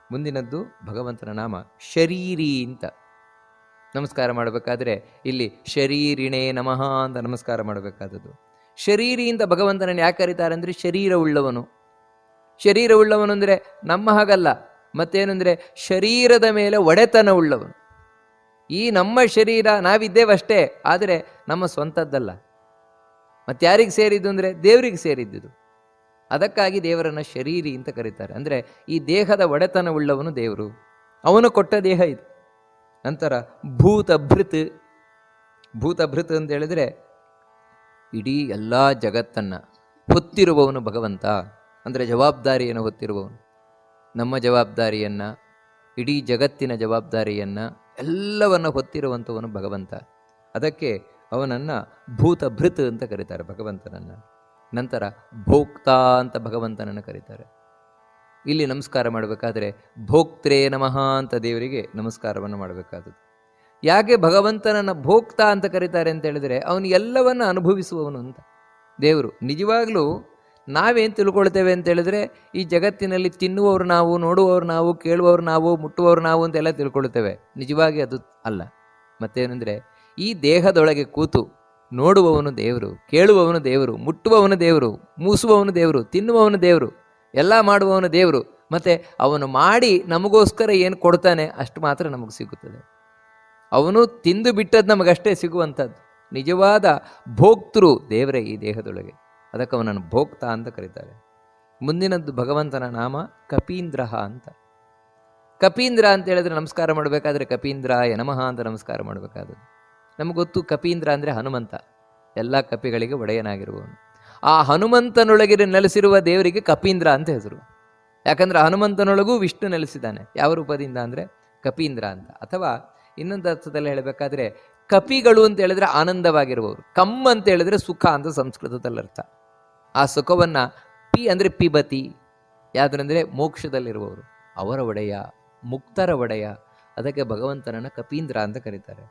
ಮುಂದಿನದ್ದು ಭಗವಂತನ ನಾಮ ಶರೀರಿ ಅಂತ ನಮಸ್ಕಾರ ಮಾಡಬೇಕಾದ್ರೆ ಇಲ್ಲಿ ಶರೀರಿಣೇ ನಮಃ ಅಂತ ನಮಸ್ಕಾರ ಮಾಡಬೇಕಾದದ್ದು. ಶರೀರಿ ಅಂತ ಭಗವಂತನನ್ನು ಯಾಕೆ ಕರೀತಾರೆ ಅಂದರೆ ಶರೀರವುಳ್ಳವನು. ಶರೀರವುಳ್ಳವನು ಅಂದರೆ ನಮ್ಮ ಹಾಗಲ್ಲ, ಮತ್ತೇನೆಂದರೆ ಶರೀರದ ಮೇಲೆ ಒಡೆತನ ಉಳ್ಳವನು. ಈ ನಮ್ಮ ಶರೀರ ನಾವಿದ್ದೇವಷ್ಟೇ, ಆದರೆ ನಮ್ಮ ಸ್ವಂತದ್ದಲ್ಲ. ಮತ್ತೆ ಯಾರಿಗೆ ಸೇರಿದ್ದು ಅಂದರೆ ದೇವರಿಗೆ ಸೇರಿದ್ದುದು. ಅದಕ್ಕಾಗಿ ದೇವರನ್ನು ಶರೀರಿ ಅಂತ ಕರೀತಾರೆ. ಅಂದರೆ ಈ ದೇಹದ ಒಡೆತನ ಉಳ್ಳವನು ದೇವರು, ಅವನು ಕೊಟ್ಟ ದೇಹ ಇದು. ನಂತರ ಭೂತಭೃತ್. ಭೂತಭೃತ್ ಅಂತ ಹೇಳಿದ್ರೆ ಇಡೀ ಎಲ್ಲ ಜಗತ್ತನ್ನು ಹೊತ್ತಿರುವವನು ಭಗವಂತ. ಅಂದರೆ ಜವಾಬ್ದಾರಿಯನ್ನು ಹೊತ್ತಿರುವವನು. ನಮ್ಮ ಜವಾಬ್ದಾರಿಯನ್ನು, ಇಡೀ ಜಗತ್ತಿನ ಜವಾಬ್ದಾರಿಯನ್ನು ಎಲ್ಲವನ್ನು ಹೊತ್ತಿರುವಂಥವನು ಭಗವಂತ. ಅದಕ್ಕೆ ಅವನನ್ನು ಭೂತಭೃತ್ ಅಂತ ಕರೀತಾರೆ ಭಗವಂತನನ್ನು. ನಂತರ ಭೋಕ್ತಾ ಅಂತ ಭಗವಂತನನ್ನು ಕರೀತಾರೆ. ಇಲ್ಲಿ ನಮಸ್ಕಾರ ಮಾಡಬೇಕಾದ್ರೆ ಭೋಕ್ತ್ರೇ ನಮಃ ಅಂತ ದೇವರಿಗೆ ನಮಸ್ಕಾರವನ್ನು ಮಾಡಬೇಕಾದದ್ದು. ಯಾಕೆ ಭಗವಂತನನ್ನು ಭೋಕ್ತಾ ಅಂತ ಕರೀತಾರೆ ಅಂತ ಹೇಳಿದರೆ ಅವನು ಎಲ್ಲವನ್ನು ಅನುಭವಿಸುವವನು ಅಂತ. ದೇವರು ನಿಜವಾಗ್ಲೂ ನಾವೇನು ತಿಳ್ಕೊಳ್ತೇವೆ ಅಂತ ಹೇಳಿದ್ರೆ ಈ ಜಗತ್ತಿನಲ್ಲಿ ತಿನ್ನುವವರು ನಾವು, ನೋಡುವವರು ನಾವು, ಕೇಳುವವರು ನಾವು, ಮುಟ್ಟುವವರು ನಾವು ಅಂತೆಲ್ಲ ತಿಳ್ಕೊಳ್ತೇವೆ. ನಿಜವಾಗಿ ಅದು ಅಲ್ಲ. ಮತ್ತೇನೆಂದರೆ ಈ ದೇಹದೊಳಗೆ ಕೂತು ನೋಡುವವನು ದೇವರು, ಕೇಳುವವನು ದೇವರು, ಮುಟ್ಟುವವನು ದೇವರು, ಮೂಸುವವನು ದೇವರು, ತಿನ್ನುವವನು ದೇವರು, ಎಲ್ಲ ಮಾಡುವವನು ದೇವರು. ಮತ್ತು ಅವನು ಮಾಡಿ ನಮಗೋಸ್ಕರ ಏನು ಕೊಡ್ತಾನೆ ಅಷ್ಟು ಮಾತ್ರ ನಮಗೆ ಸಿಗುತ್ತದೆ. ಅವನು ತಿಂದು ಬಿಟ್ಟದ್ದು ನಮಗಷ್ಟೇ ಸಿಗುವಂಥದ್ದು. ನಿಜವಾದ ಭೋಕ್ತೃ ದೇವರೇ ಈ ದೇಹದೊಳಗೆ. ಅದಕ್ಕೆ ಅವನನ್ನು ಭೋಕ್ತ ಅಂತ ಕರೀತಾರೆ. ಮುಂದಿನದ್ದು ಭಗವಂತನ ನಾಮ ಕಪೀಂದ್ರ ಅಂತ. ಕಪೀಂದ್ರ ಅಂತ ಹೇಳಿದ್ರೆ ನಮಸ್ಕಾರ ಮಾಡಬೇಕಾದ್ರೆ ಕಪೀಂದ್ರಾಯ ನಮಃ ಅಂತ ನಮಸ್ಕಾರ ಮಾಡಬೇಕಾದದ್ದು. ನಮಗೆ ಗೊತ್ತು ಕಪೀಂದ್ರ ಅಂದರೆ ಹನುಮಂತ, ಎಲ್ಲ ಕಪಿಗಳಿಗೆ ಒಡೆಯನಾಗಿರುವವನು. ಆ ಹನುಮಂತನೊಳಗೆ ನೆಲೆಸಿರುವ ದೇವರಿಗೆ ಕಪೀಂದ್ರ ಅಂತ ಹೆಸರು. ಯಾಕಂದರೆ ಹನುಮಂತನೊಳಗೂ ವಿಷ್ಣು ನೆಲೆಸಿದ್ದಾನೆ. ಯಾವ ರೂಪದಿಂದ ಅಂದರೆ ಕಪೀಂದ್ರ ಅಂತ. ಅಥವಾ ಇನ್ನೊಂದು ಅರ್ಥದಲ್ಲಿ ಹೇಳಬೇಕಾದ್ರೆ ಕಪಿಗಳು ಅಂತ ಹೇಳಿದ್ರೆ ಆನಂದವಾಗಿರುವವರು, ಕಮ್ ಅಂತ ಹೇಳಿದ್ರೆ ಸುಖ ಅಂತ ಸಂಸ್ಕೃತದಲ್ಲಿ ಅರ್ಥ. ಆ ಸುಖವನ್ನು ಪಿ ಅಂದರೆ ಪಿಬತಿ, ಯಾವುದಂದರೆ ಮೋಕ್ಷದಲ್ಲಿರುವವರು, ಅವರ ಒಡೆಯ, ಮುಕ್ತರ ಒಡೆಯ. ಅದಕ್ಕೆ ಭಗವಂತನನ್ನು ಕಪೀಂದ್ರ ಅಂತ ಕರೀತಾರೆ.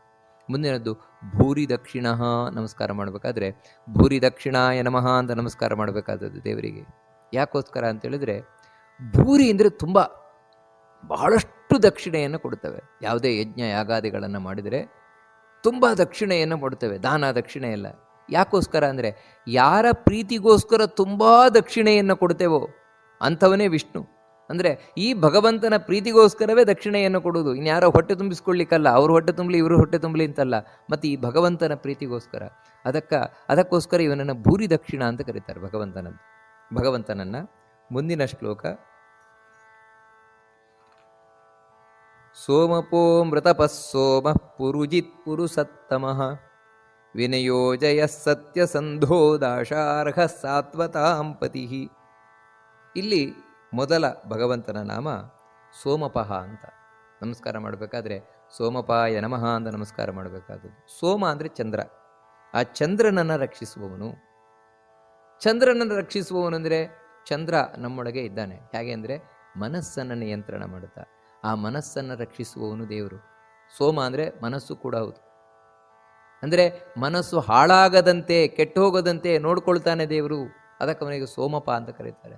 ಮುಂದಿನದ್ದು ಭೂರಿ ದಕ್ಷಿಣ ನಮಸ್ಕಾರ ಮಾಡಬೇಕಾದ್ರೆ ಭೂರಿ ದಕ್ಷಿಣಾಯ ನಮಃ ಅಂತ ನಮಸ್ಕಾರ ಮಾಡಬೇಕಾದದ್ದು ದೇವರಿಗೆ. ಯಾಕೋಸ್ಕರ ಅಂತೇಳಿದ್ರೆ ಭೂರಿ ಅಂದರೆ ತುಂಬ ಬಹಳಷ್ಟು ದಕ್ಷಿಣೆಯನ್ನು ಕೊಡ್ತವೆ. ಯಾವುದೇ ಯಜ್ಞ ಯಾಗಾದಿಗಳನ್ನು ಮಾಡಿದರೆ ತುಂಬ ದಕ್ಷಿಣೆಯನ್ನು ಕೊಡ್ತೇವೆ, ದಾನ ದಕ್ಷಿಣೆ ಎಲ್ಲ. ಯಾಕೋಸ್ಕರ ಅಂದರೆ ಯಾರ ಪ್ರೀತಿಗೋಸ್ಕರ ತುಂಬ ದಕ್ಷಿಣೆಯನ್ನು ಕೊಡ್ತೇವೋ ಅಂಥವನೇ ವಿಷ್ಣು. ಅಂದರೆ ಈ ಭಗವಂತನ ಪ್ರೀತಿಗೋಸ್ಕರವೇ ದಕ್ಷಿಣೆಯನ್ನು ಕೊಡುವುದು. ಇನ್ಯಾರೋ ಹೊಟ್ಟೆ ತುಂಬಿಸ್ಕೊಳ್ಳಿಕ್ಕಲ್ಲ, ಅವರು ಹೊಟ್ಟೆ ತುಂಬಲಿ ಇವರು ಹೊಟ್ಟೆ ತುಂಬಲಿ ಅಂತಲ್ಲ, ಮತ್ತು ಈ ಭಗವಂತನ ಪ್ರೀತಿಗೋಸ್ಕರ. ಅದಕ್ಕೋಸ್ಕರ ಇವನನ್ನು ಭೂರಿ ದಕ್ಷಿಣ ಅಂತ ಕರೀತಾರೆ ಭಗವಂತನನ್ನು. ಮುಂದಿನ ಶ್ಲೋಕ ಸೋಮಪೋ ಮೃತಪಃ ಸೋಮಃ ಪುರುಜಿತ್ ಪುರುಸತ್ತಮಃ ವಿನಯೋಜಯ ಸತ್ಯಸಂಧೋ ದಾಶಾರ್ಹ ಸಾತ್ವತಾಂ ಪತಿಃ. ಇಲ್ಲಿ ಮೊದಲ ಭಗವಂತನ ನಾಮ ಸೋಮಪಃ ಅಂತ ನಮಸ್ಕಾರ ಮಾಡಬೇಕಾದ್ರೆ ಸೋಮಪಾಯ ನಮಃ ಅಂತ ನಮಸ್ಕಾರ ಮಾಡಬೇಕಾದದ್ದು. ಸೋಮ ಅಂದರೆ ಚಂದ್ರ, ಆ ಚಂದ್ರನನ್ನು ರಕ್ಷಿಸುವವನು. ಚಂದ್ರನನ್ನು ರಕ್ಷಿಸುವವನು ಅಂದರೆ ಚಂದ್ರ ನಮ್ಮೊಳಗೆ ಇದ್ದಾನೆ. ಹೇಗೆ ಅಂದರೆ ಮನಸ್ಸನ್ನು ನಿಯಂತ್ರಣ ಮಾಡುತ್ತಾ ಆ ಮನಸ್ಸನ್ನು ರಕ್ಷಿಸುವವನು ದೇವರು. ಸೋಮ ಅಂದರೆ ಮನಸ್ಸು ಕೂಡ ಹೌದು. ಅಂದರೆ ಮನಸ್ಸು ಹಾಳಾಗದಂತೆ ಕೆಟ್ಟು ಹೋಗದಂತೆ ನೋಡ್ಕೊಳ್ತಾನೆ ದೇವರು. ಅದಕ್ಕೆ ಅವನಿಗೆ ಸೋಮಪ ಅಂತ ಕರೀತಾರೆ.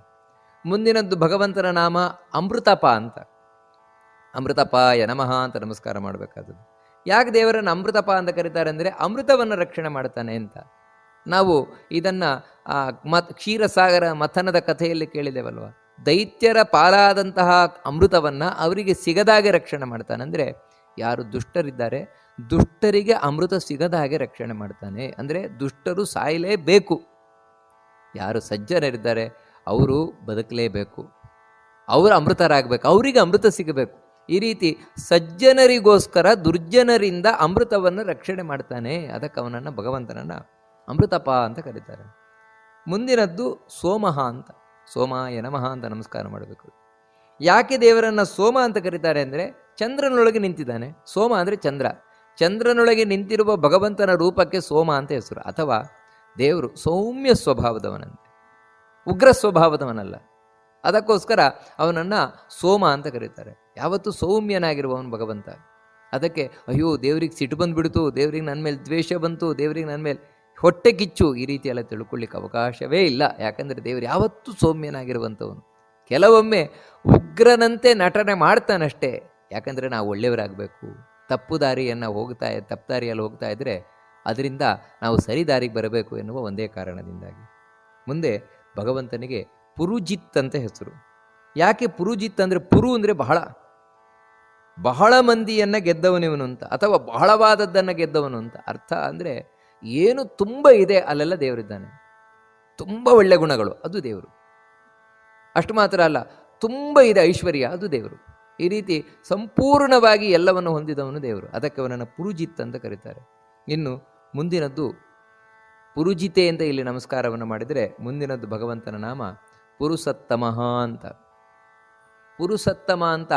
ಮುಂದಿನದ್ದು ಭಗವಂತನ ನಾಮ ಅಮೃತಪ ಅಂತ. ಅಮೃತಪಾಯ ನಮಃ ಅಂತ ನಮಸ್ಕಾರ ಮಾಡಬೇಕಾದದ್ದು. ಯಾಕೆ ದೇವರನ್ನು ಅಮೃತಪ ಅಂತ ಕರೀತಾರೆ ಅಂದರೆ ಅಮೃತವನ್ನು ರಕ್ಷಣೆ ಮಾಡ್ತಾನೆ ಅಂತ. ನಾವು ಇದನ್ನು ಕ್ಷೀರಸಾಗರ ಮಥನದ ಕಥೆಯಲ್ಲಿ ಕೇಳಿದೆವಲ್ವ. ದೈತ್ಯರ ಪಾಲಾದಂತಹ ಅಮೃತವನ್ನು ಅವರಿಗೆ ಸಿಗದಾಗೆ ರಕ್ಷಣೆ ಮಾಡ್ತಾನೆ. ಅಂದರೆ ಯಾರು ದುಷ್ಟರಿದ್ದಾರೆ ದುಷ್ಟರಿಗೆ ಅಮೃತ ಸಿಗದ ಹಾಗೆ ರಕ್ಷಣೆ ಮಾಡ್ತಾನೆ. ಅಂದರೆ ದುಷ್ಟರು ಸಾಯಲೇಬೇಕು. ಯಾರು ಸಜ್ಜನರಿದ್ದಾರೆ ಅವರು ಬದುಕಲೇಬೇಕು, ಅವರು ಅಮೃತರಾಗಬೇಕು, ಅವರಿಗೆ ಅಮೃತ ಸಿಗಬೇಕು. ಈ ರೀತಿ ಸಜ್ಜನರಿಗೋಸ್ಕರ ದುರ್ಜನರಿಂದ ಅಮೃತವನ್ನು ರಕ್ಷಣೆ ಮಾಡ್ತಾನೆ. ಅದಕ್ಕೆ ಅವನನ್ನು ಭಗವಂತನನ್ನು ಅಮೃತಪ ಅಂತ ಕರೀತಾರೆ. ಮುಂದಿನದ್ದು ಸೋಮಃ ಅಂತ. ಸೋಮಾಯ ನಮಃ ಅಂತ ನಮಸ್ಕಾರ ಮಾಡಬೇಕು. ಯಾಕೆ ದೇವರನ್ನು ಸೋಮ ಅಂತ ಕರೀತಾರೆ ಅಂದರೆ ಚಂದ್ರನೊಳಗೆ ನಿಂತಿದ್ದಾನೆ. ಸೋಮ ಅಂದರೆ ಚಂದ್ರ. ಚಂದ್ರನೊಳಗೆ ನಿಂತಿರುವ ಭಗವಂತನ ರೂಪಕ್ಕೆ ಸೋಮ ಅಂತ ಹೆಸರು. ಅಥವಾ ದೇವರು ಸೌಮ್ಯ ಸ್ವಭಾವದವನಂತೆ, ಉಗ್ರ ಸ್ವಭಾವದವನಲ್ಲ. ಅದಕ್ಕೋಸ್ಕರ ಅವನನ್ನು ಸೋಮ ಅಂತ ಕರೀತಾರೆ. ಯಾವತ್ತೂ ಸೌಮ್ಯನಾಗಿರುವವನು ಭಗವಂತ. ಅದಕ್ಕೆ ಅಯ್ಯೋ ದೇವ್ರಿಗೆ ಸಿಟ್ಟು ಬಂದುಬಿಡ್ತು, ದೇವ್ರಿಗೆ ನನ್ನ ಮೇಲೆ ದ್ವೇಷ ಬಂತು, ದೇವ್ರಿಗೆ ನನ್ನ ಮೇಲೆ ಹೊಟ್ಟೆ ಕಿಚ್ಚು, ಈ ರೀತಿ ಎಲ್ಲ ತಿಳ್ಕೊಳ್ಳಿಕ್ಕೆ ಅವಕಾಶವೇ ಇಲ್ಲ. ಯಾಕಂದರೆ ದೇವರು ಯಾವತ್ತೂ ಸೌಮ್ಯನಾಗಿರುವಂಥವನು. ಕೆಲವೊಮ್ಮೆ ಉಗ್ರನಂತೆ ನಟನೆ ಮಾಡ್ತಾನಷ್ಟೇ. ಯಾಕಂದರೆ ನಾವು ಒಳ್ಳೆಯವರಾಗಬೇಕು. ತಪ್ಪು ದಾರಿಯಲ್ಲಿ ಹೋಗ್ತಾ ಇದ್ದರೆ ಅದರಿಂದ ನಾವು ಸರಿ ದಾರಿಗೆ ಬರಬೇಕು ಎನ್ನುವ ಒಂದೇ ಕಾರಣದಿಂದಾಗಿ. ಮುಂದೆ ಭಗವಂತನಿಗೆ ಪುರುಜಿತ್ ಅಂತ ಹೆಸರು. ಯಾಕೆ ಪುರುಜಿತ್ ಅಂದರೆ ಪುರು ಅಂದರೆ ಬಹಳ ಮಂದಿಯನ್ನು ಗೆದ್ದವನಿವನು ಅಂತ, ಅಥವಾ ಬಹಳವಾದದ್ದನ್ನು ಗೆದ್ದವನು ಅಂತ ಅರ್ಥ. ಅಂದರೆ ಏನು ತುಂಬ ಇದೆ ಅಲ್ಲೆಲ್ಲ ದೇವರಿದ್ದಾನೆ. ತುಂಬ ಒಳ್ಳೆ ಗುಣಗಳು, ಅದು ದೇವರು. ಅಷ್ಟು ಮಾತ್ರ ಅಲ್ಲ, ತುಂಬ ಇದೆ ಐಶ್ವರ್ಯ, ಅದು ದೇವರು. ಈ ರೀತಿ ಸಂಪೂರ್ಣವಾಗಿ ಎಲ್ಲವನ್ನು ಹೊಂದಿದವನು ದೇವರು. ಅದಕ್ಕೆ ಅವನನ್ನು ಪುರುಜಿತ್ ಅಂತ ಕರೀತಾರೆ. ಇನ್ನು ಮುಂದಿನದ್ದು ಪುರುಜಿತೆ ಅಂತ ಇಲ್ಲಿ ನಮಸ್ಕಾರವನ್ನು ಮಾಡಿದರೆ ಮುಂದಿನದ್ದು ಭಗವಂತನ ನಾಮ ಪುರುಸತ್ತಮಃ ಅಂತ. ಪುರುಸತ್ತಮ ಅಂತ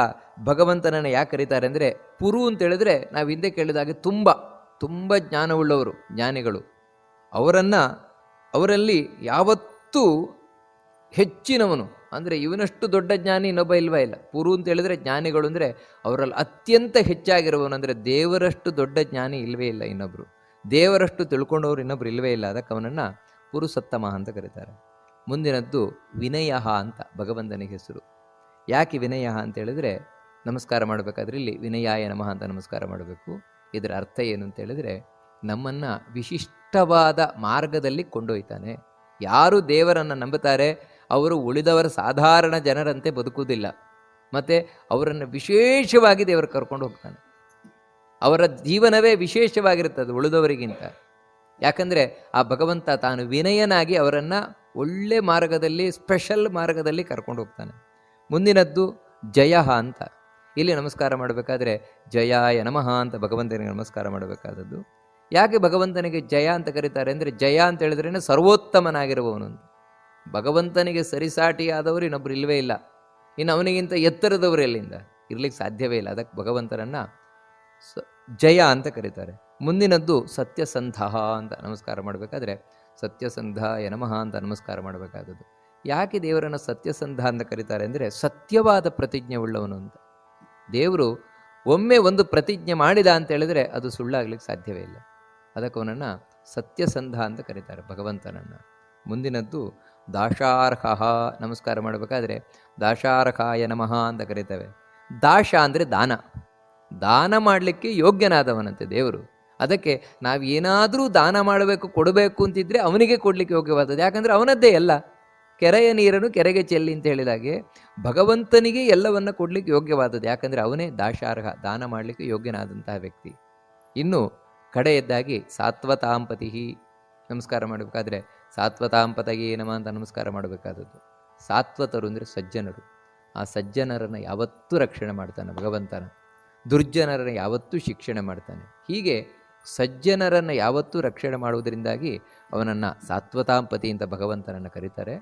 ಭಗವಂತನನ್ನು ಯಾಕೆ ಕರೀತಾರೆ ಅಂದರೆ, ಪುರು ಅಂತ ಹೇಳಿದ್ರೆ ನಾವು ಹಿಂದೆ ಕೇಳಿದಾಗೆ ತುಂಬ ಜ್ಞಾನವುಳ್ಳವರು, ಜ್ಞಾನಿಗಳು. ಅವರಲ್ಲಿ ಯಾವತ್ತೂ ಹೆಚ್ಚಿನವನು. ಅಂದರೆ ಇವನಷ್ಟು ದೊಡ್ಡ ಜ್ಞಾನಿ ಇನ್ನೊಬ್ಬ ಇಲ್ವೇ ಇಲ್ಲ. ಪುರು ಅಂತ ಹೇಳಿದ್ರೆ ಜ್ಞಾನಿಗಳು ಅಂದರೆ ಅವರಲ್ಲಿ ಅತ್ಯಂತ ಹೆಚ್ಚಾಗಿರುವವನು. ಅಂದರೆ ದೇವರಷ್ಟು ದೊಡ್ಡ ಜ್ಞಾನಿ ಇಲ್ಲವೇ ಇಲ್ಲ ಇನ್ನೊಬ್ಬರು, ದೇವರಷ್ಟು ತಿಳ್ಕೊಂಡವರು ಇನ್ನೊಬ್ರು ಇಲ್ಲವೇ ಇಲ್ಲ. ಅದಕ್ಕೆ ಅವನನ್ನು ಪುರುಸತ್ತಮ ಅಂತ ಕರೀತಾರೆ. ಮುಂದಿನದ್ದು ವಿನಯ ಅಂತ ಭಗವಂತನಿಗೆ ಹೆಸರು. ಯಾಕೆ ವಿನಯ ಅಂತ ಹೇಳಿದ್ರೆ ನಮಸ್ಕಾರ ಮಾಡಬೇಕಾದ್ರೆ ಇಲ್ಲಿ ವಿನಯಾಯ ನಮಃ ಅಂತ ನಮಸ್ಕಾರ ಮಾಡಬೇಕು. ಇದರ ಅರ್ಥ ಏನು ಅಂತ ಹೇಳಿದ್ರೆ, ನಮ್ಮನ್ನು ವಿಶಿಷ್ಟವಾದ ಮಾರ್ಗದಲ್ಲಿ ಕೊಂಡೊಯ್ತಾನೆ. ಯಾರು ದೇವರನ್ನು ನಂಬುತ್ತಾರೆ ಅವರು ಉಳಿದವರ ಸಾಧಾರಣ ಜನರಂತೆ ಬದುಕುವುದಿಲ್ಲ. ಮತ್ತು ಅವರನ್ನು ವಿಶೇಷವಾಗಿ ದೇವರು ಕರ್ಕೊಂಡು ಹೋಗ್ತಾನೆ. ಅವರ ಜೀವನವೇ ವಿಶೇಷವಾಗಿರುತ್ತದೆ ಉಳಿದವರಿಗಿಂತ. ಯಾಕಂದರೆ ಆ ಭಗವಂತ ತಾನು ವಿನಯನಾಗಿ ಅವರನ್ನು ಒಳ್ಳೆ ಮಾರ್ಗದಲ್ಲಿ, ಸ್ಪೆಷಲ್ ಮಾರ್ಗದಲ್ಲಿ ಕರ್ಕೊಂಡು ಹೋಗ್ತಾನೆ. ಮುಂದಿನದ್ದು ಜಯ ಅಂತ. ಇಲ್ಲಿ ನಮಸ್ಕಾರ ಮಾಡಬೇಕಾದ್ರೆ ಜಯಾಯ ನಮಃ ಅಂತ ಭಗವಂತನಿಗೆ ನಮಸ್ಕಾರ ಮಾಡಬೇಕಾದದ್ದು. ಯಾಕೆ ಭಗವಂತನಿಗೆ ಜಯ ಅಂತ ಕರೀತಾರೆ ಅಂದರೆ, ಜಯ ಅಂತ ಹೇಳಿದ್ರೇ ಸರ್ವೋತ್ತಮನಾಗಿರುವವನು ಅಂತ. ಭಗವಂತನಿಗೆ ಸರಿಸಾಟಿಯಾದವರು ಇನ್ನೊಬ್ರು ಇಲ್ಲವೇ ಇಲ್ಲ. ಇನ್ನು ಅವನಿಗಿಂತ ಎತ್ತರದವರು ಎಲ್ಲಿಂದ ಇರ್ಲಿಕ್ಕೆ ಸಾಧ್ಯವೇ ಇಲ್ಲ. ಅದಕ್ಕೆ ಭಗವಂತನನ್ನು ಜಯ ಅಂತ ಕರೀತಾರೆ. ಮುಂದಿನದ್ದು ಸತ್ಯಸಂಧ ಅಂತ ನಮಸ್ಕಾರ ಮಾಡಬೇಕಾದ್ರೆ ಸತ್ಯಸಂಧಾಯ ನಮಃ ಅಂತ ನಮಸ್ಕಾರ ಮಾಡಬೇಕಾದದ್ದು. ಯಾಕೆ ದೇವರನ್ನು ಸತ್ಯಸಂಧ ಅಂತ ಕರೀತಾರೆ ಅಂದರೆ, ಸತ್ಯವಾದ ಪ್ರತಿಜ್ಞೆ ಉಳ್ಳವನು ಅಂತ. ದೇವರು ಒಮ್ಮೆ ಒಂದು ಪ್ರತಿಜ್ಞೆ ಮಾಡಿದ ಅಂತ ಹೇಳಿದ್ರೆ ಅದು ಸುಳ್ಳಾಗ್ಲಿಕ್ಕೆ ಸಾಧ್ಯವೇ ಇಲ್ಲ. ಅದಕ್ಕೆ ಅವನನ್ನು ಸತ್ಯಸಂಧ ಅಂತ ಕರೀತಾರೆ ಭಗವಂತನನ್ನು. ಮುಂದಿನದ್ದು ದಾಶಾರ್ಹ ನಮಸ್ಕಾರ ಮಾಡಬೇಕಾದ್ರೆ ದಾಶಾರ್ಹಾಯ ನಮಃ ಅಂತ ಕರೀತೇವೆ. ದಾಶ ಅಂದರೆ ದಾನ ಮಾಡಲಿಕ್ಕೆ ಯೋಗ್ಯನಾದವನಂತೆ ದೇವರು. ಅದಕ್ಕೆ ನಾವು ಏನಾದರೂ ದಾನ ಮಾಡಬೇಕು, ಕೊಡಬೇಕು ಅಂತಿದ್ರೆ ಅವನಿಗೆ ಕೊಡಲಿಕ್ಕೆ ಯೋಗ್ಯವಾದದ್ದು. ಯಾಕಂದರೆ ಅವನದ್ದೇ ಎಲ್ಲ. ಕೆರೆಯ ನೀರನ್ನು ಕೆರೆಗೆ ಚೆಲ್ಲಿ ಅಂತ ಹೇಳಿದಾಗೆ ಭಗವಂತನಿಗೆ ಎಲ್ಲವನ್ನ ಕೊಡಲಿಕ್ಕೆ ಯೋಗ್ಯವಾದದ್ದು. ಯಾಕಂದರೆ ಅವನೇ ದಾಶಾರ್ಹ, ದಾನ ಮಾಡಲಿಕ್ಕೆ ಯೋಗ್ಯನಾದಂತಹ ವ್ಯಕ್ತಿ. ಇನ್ನು ಕಡೆಯದ್ದಾಗಿ ಸಾತ್ವತಾಂಪತಿ ನಮಸ್ಕಾರ ಮಾಡಬೇಕಾದ್ರೆ ಸಾತ್ವತಾಂಪತಗೆ ನಮಃ ಅಂತ ನಮಸ್ಕಾರ ಮಾಡಬೇಕಾದದ್ದು. ಸಾತ್ವತರು ಅಂದರೆ ಸಜ್ಜನರು. ಆ ಸಜ್ಜನರನ್ನು ಯಾವತ್ತೂ ರಕ್ಷಣೆ ಮಾಡ್ತಾನೆ ಭಗವಂತನ. ದುರ್ಜನರನ್ನು ಯಾವತ್ತೂ ಶಿಕ್ಷಣೆ ಮಾಡ್ತಾನೆ. ಹೀಗೆ ಸಜ್ಜನರನ್ನು ಯಾವತ್ತೂ ರಕ್ಷಣೆ ಮಾಡುವುದರಿಂದಾಗಿ ಅವನನ್ನು ಸಾತ್ವತಾಂಪತಿ ಅಂತ ಭಗವಂತನನ್ನು ಕರೀತಾರೆ.